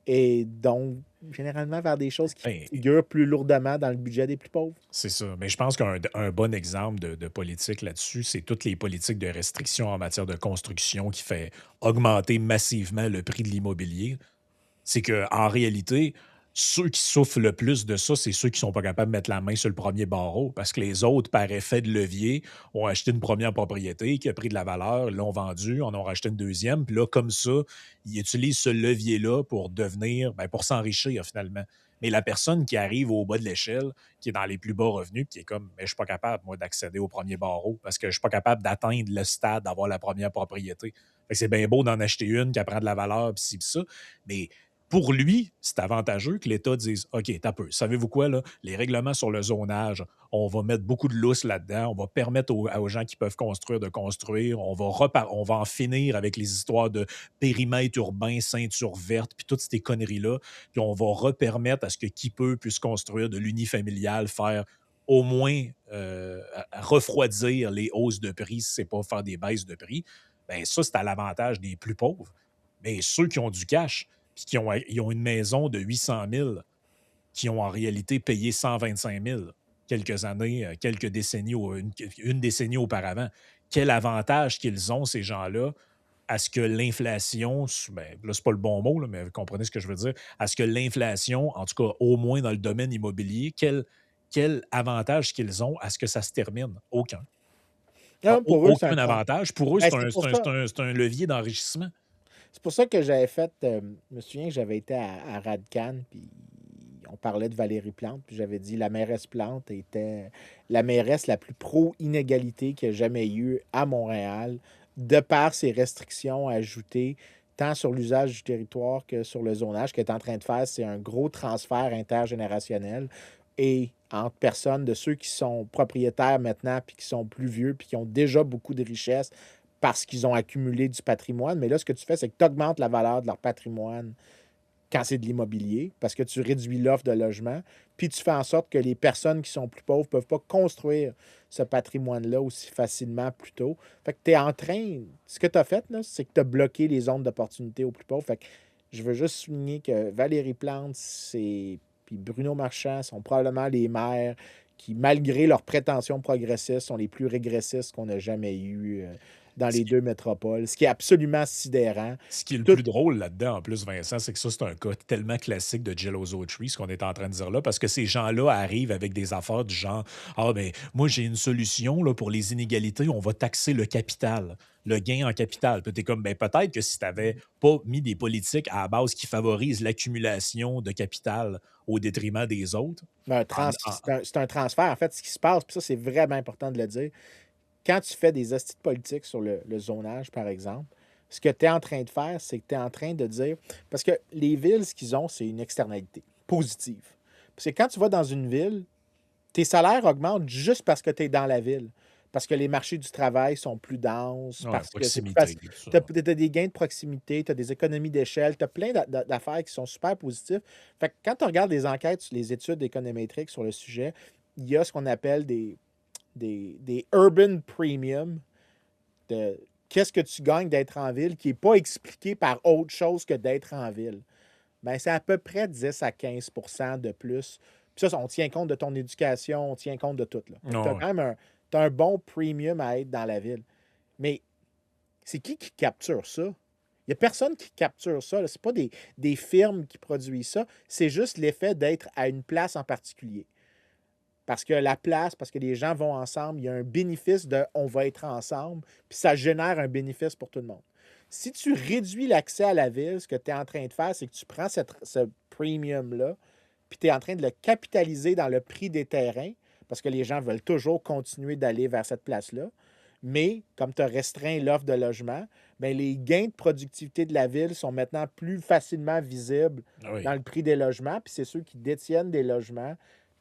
Et donc, généralement, vers des choses qui Ben, figurent plus lourdement dans le budget des plus pauvres. c'est ça. Mais je pense qu'un bon exemple de politique là-dessus, c'est toutes les politiques de restriction en matière de construction qui fait augmenter massivement le prix de l'immobilier. C'est qu'en réalité, ceux qui souffrent le plus de ça, c'est ceux qui sont pas capables de mettre la main sur le premier barreau parce que les autres, par effet de levier, ont acheté une première propriété qui a pris de la valeur, l'ont vendue, en ont racheté une deuxième, puis là, comme ça, ils utilisent ce levier-là pour devenir, ben, pour s'enrichir finalement. Mais la personne qui arrive au bas de l'échelle, qui est dans les plus bas revenus, qui est comme, mais je suis pas capable, moi, d'accéder au premier barreau parce que je suis pas capable d'atteindre le stade d'avoir la première propriété. Fait que c'est bien beau d'en acheter une qui apprend de la valeur, pis ci, pis ça, mais pour lui, c'est avantageux que l'État dise OK, t'as peu. Savez-vous quoi, là? Les règlements sur le zonage, on va mettre beaucoup de lousse là-dedans. On va permettre aux gens qui peuvent construire de construire. On va en finir avec les histoires de périmètre urbain, ceinture verte, puis toutes ces conneries-là. Puis on va repermettre à ce que qui peut puisse construire de l'unifamilial, faire au moins refroidir les hausses de prix si c'est pas faire des baisses de prix. Ben ça, c'est à l'avantage des plus pauvres. Mais ceux qui ont du cash, puis ils ont une maison de 800 000, qui ont en réalité payé 125 000 quelques années, quelques décennies, une décennie auparavant. Quel avantage qu'ils ont, ces gens-là, à ce que l'inflation, ben, là, c'est pas le bon mot, là, mais vous comprenez ce que je veux dire, à ce que l'inflation, en tout cas, au moins dans le domaine immobilier, quel avantage qu'ils ont à ce que ça se termine? Aucun. Non, pour eux, c'est un Aucun trans. avantage. Pour eux, Ben, c'est pour ça. c'est un levier d'enrichissement. C'est pour ça que j'avais fait. Je me souviens que j'avais été à Radcan, puis on parlait de Valérie Plante, puis j'avais dit la mairesse Plante était la mairesse la plus pro-inégalité qu'il y a jamais eu à Montréal, de par ses restrictions ajoutées, tant sur l'usage du territoire que sur le zonage. Ce qu'elle est en train de faire, c'est un gros transfert intergénérationnel et entre personnes de ceux qui sont propriétaires maintenant, puis qui sont plus vieux, puis qui ont déjà beaucoup de richesses parce qu'ils ont accumulé du patrimoine. Mais là, ce que tu fais, c'est que tu augmentes la valeur de leur patrimoine quand c'est de l'immobilier, parce que tu réduis l'offre de logement, puis tu fais en sorte que les personnes qui sont plus pauvres ne peuvent pas construire ce patrimoine-là aussi facilement plus tôt. Fait que tu es en train, ce que tu as fait, là, c'est que tu as bloqué les zones d'opportunité aux plus pauvres. Fait que je veux juste souligner que Valérie Plante, puis Bruno Marchand sont probablement les maires qui, malgré leurs prétentions progressistes, sont les plus régressistes qu'on a jamais eues dans Ce les qui, deux métropoles, ce qui est absolument sidérant. ce qui est le Tout, plus drôle là-dedans, en plus, Vincent, c'est que ça, c'est un cas tellement classique de Jellozo Tree, ce qu'on est en train de dire là, parce que ces gens-là arrivent avec des affaires du genre Ah, ben, moi, j'ai une solution là, pour les inégalités, on va taxer le capital, le gain en capital. Puis t'es comme, ben, peut-être que si t'avais pas mis des politiques à la base qui favorisent l'accumulation de capital au détriment des autres, en, en- c'est un transfert. En fait, ce qui se passe, puis ça, c'est vraiment important de le dire. Quand tu fais des hosties de politique sur le zonage, par exemple, ce que tu es en train de faire, c'est que tu es en train de dire. Parce que les villes, ce qu'ils ont, c'est une externalité positive. Parce que quand tu vas dans une ville, tes salaires augmentent juste parce que tu es dans la ville. Parce que les marchés du travail sont plus denses, ouais, parce que c'est plus proximité, facile. tout ça. Tu as, des gains de proximité, tu as des économies d'échelle, tu as plein d'affaires qui sont super positives. Fait que quand tu regardes les enquêtes, les études d'économétriques sur le sujet, il y a ce qu'on appelle des urban premium de qu'est-ce que tu gagnes d'être en ville qui n'est pas expliqué par autre chose que d'être en ville. Ben, c'est à peu près 10 à 15% de plus. Puis ça, on tient compte de ton éducation, on tient compte de tout. Là. Fait que tu as Ouais. quand même t'as un bon premium à être dans la ville. Mais c'est qui capture ça? Il n'y a personne qui capture ça. Ce n'est pas des firmes qui produisent ça. C'est juste l'effet d'être à une place en particulier. Parce que la place, parce que les gens vont ensemble, il y a un bénéfice de on va être ensemble, puis ça génère un bénéfice pour tout le monde. Si tu réduis l'accès à la ville, ce que tu es en train de faire, c'est que tu prends ce premium-là, puis tu es en train de le capitaliser dans le prix des terrains, parce que les gens veulent toujours continuer d'aller vers cette place-là. Mais comme tu as restreint l'offre de logement, bien, les gains de productivité de la ville sont maintenant plus facilement visibles dans Oui. le prix des logements, puis c'est ceux qui détiennent des logements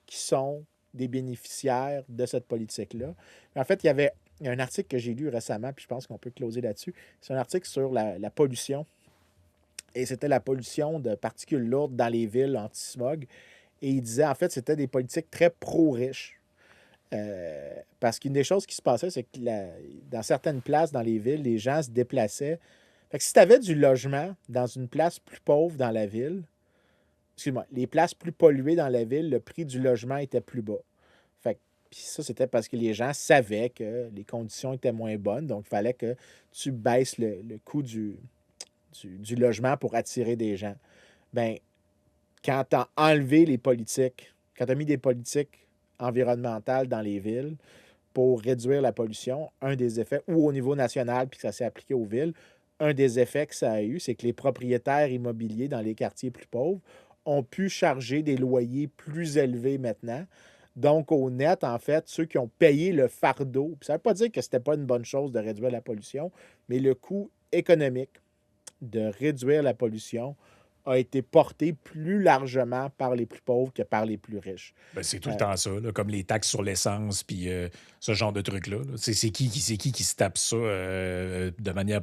qui sont des bénéficiaires de cette politique-là. En fait, il y a un article que j'ai lu récemment, puis je pense qu'on peut closer là-dessus. C'est un article sur la pollution. Et c'était la pollution de particules lourdes dans les villes anti-smog. Et il disait, en fait, c'était des politiques très pro-riches. Parce qu'une des choses qui se passait, c'est que dans certaines places dans les villes, les gens se déplaçaient. Fait que si tu avais du logement dans une place plus pauvre dans la ville, excuse-moi, les places plus polluées dans la ville, le prix du logement était plus bas. Fait que, puis ça, c'était parce que les gens savaient que les conditions étaient moins bonnes, donc il fallait que tu baisses le coût du logement pour attirer des gens. Bien, quand tu as enlevé les politiques, quand tu as mis des politiques environnementales dans les villes pour réduire la pollution, un des effets, ou au niveau national, puis que ça s'est appliqué aux villes, un des effets que ça a eu, c'est que les propriétaires immobiliers dans les quartiers plus pauvres ont pu charger des loyers plus élevés maintenant. Donc, au net, en fait, ceux qui ont payé le fardeau, puis ça ne veut pas dire que ce n'était pas une bonne chose de réduire la pollution, mais le coût économique de réduire la pollution a été porté plus largement par les plus pauvres que par les plus riches. Ben, c'est tout le Euh, temps ça, là, comme les taxes sur l'essence, puis ce genre de trucs-là. Là. C'est qui se tape ça de manière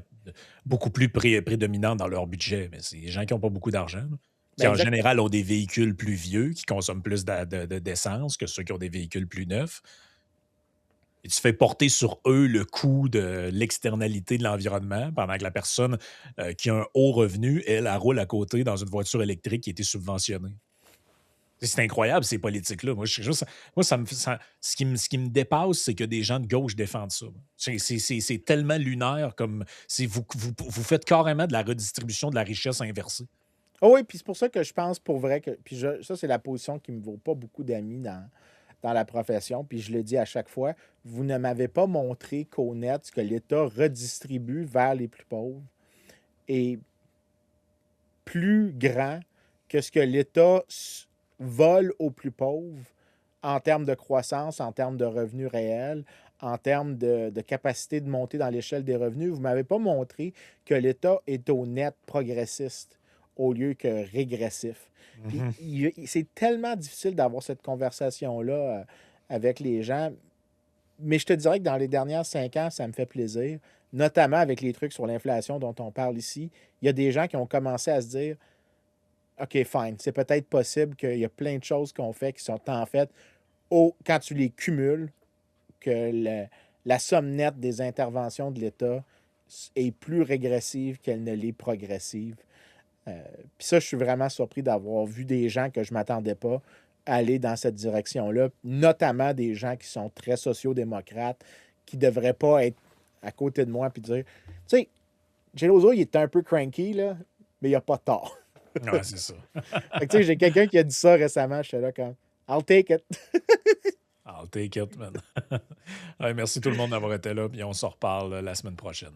beaucoup plus prédominante dans leur budget? Mais c'est les gens qui n'ont pas beaucoup d'argent, là, qui ben en exact. général ont des véhicules plus vieux, qui consomment plus d'essence que ceux qui ont des véhicules plus neufs. Et tu fais porter sur eux le coût de l'externalité de l'environnement pendant que la personne qui a un haut revenu, elle roule à côté dans une voiture électrique qui a été subventionnée. C'est incroyable, ces politiques-là. Moi, moi ce qui me dépasse, c'est que des gens de gauche défendent ça. C'est tellement lunaire comme vous faites carrément de la redistribution de la richesse inversée. Oh oui, puis c'est pour ça que je pense pour vrai que. Puis ça, c'est la position qui ne me vaut pas beaucoup d'amis dans la profession. Puis je le dis à chaque fois, vous ne m'avez pas montré qu'au net, ce que l'État redistribue vers les plus pauvres est plus grand que ce que l'État vole aux plus pauvres en termes de croissance, en termes de revenus réels, en termes de capacité de monter dans l'échelle des revenus. Vous ne m'avez pas montré que l'État est au net progressiste. au lieu que régressif. Puis Mhm. c'est tellement difficile d'avoir cette conversation-là avec les gens. Mais je te dirais que dans les dernières 5 ans, ça me fait plaisir, notamment avec les trucs sur l'inflation dont on parle ici. Il y a des gens qui ont commencé à se dire OK, fine, c'est peut-être possible qu'il y a plein de choses qu'on fait qui sont en fait, quand tu les cumules, que la somme nette des interventions de l'État est plus régressive qu'elle ne l'est progressive. Puis ça, je suis vraiment surpris d'avoir vu des gens que je ne m'attendais pas aller dans cette direction-là, notamment des gens qui sont très sociaux-démocrates, qui ne devraient pas être à côté de moi puis dire, tu sais, Geloso, il est un peu cranky, là, mais il n'a pas tort. Ouais, c'est ça. Fait que, tu sais, j'ai quelqu'un qui a dit ça récemment, j'étais là comme, I'll take it. I'll take it, man. Ouais, merci tout le monde d'avoir été là, puis on se reparle la semaine prochaine.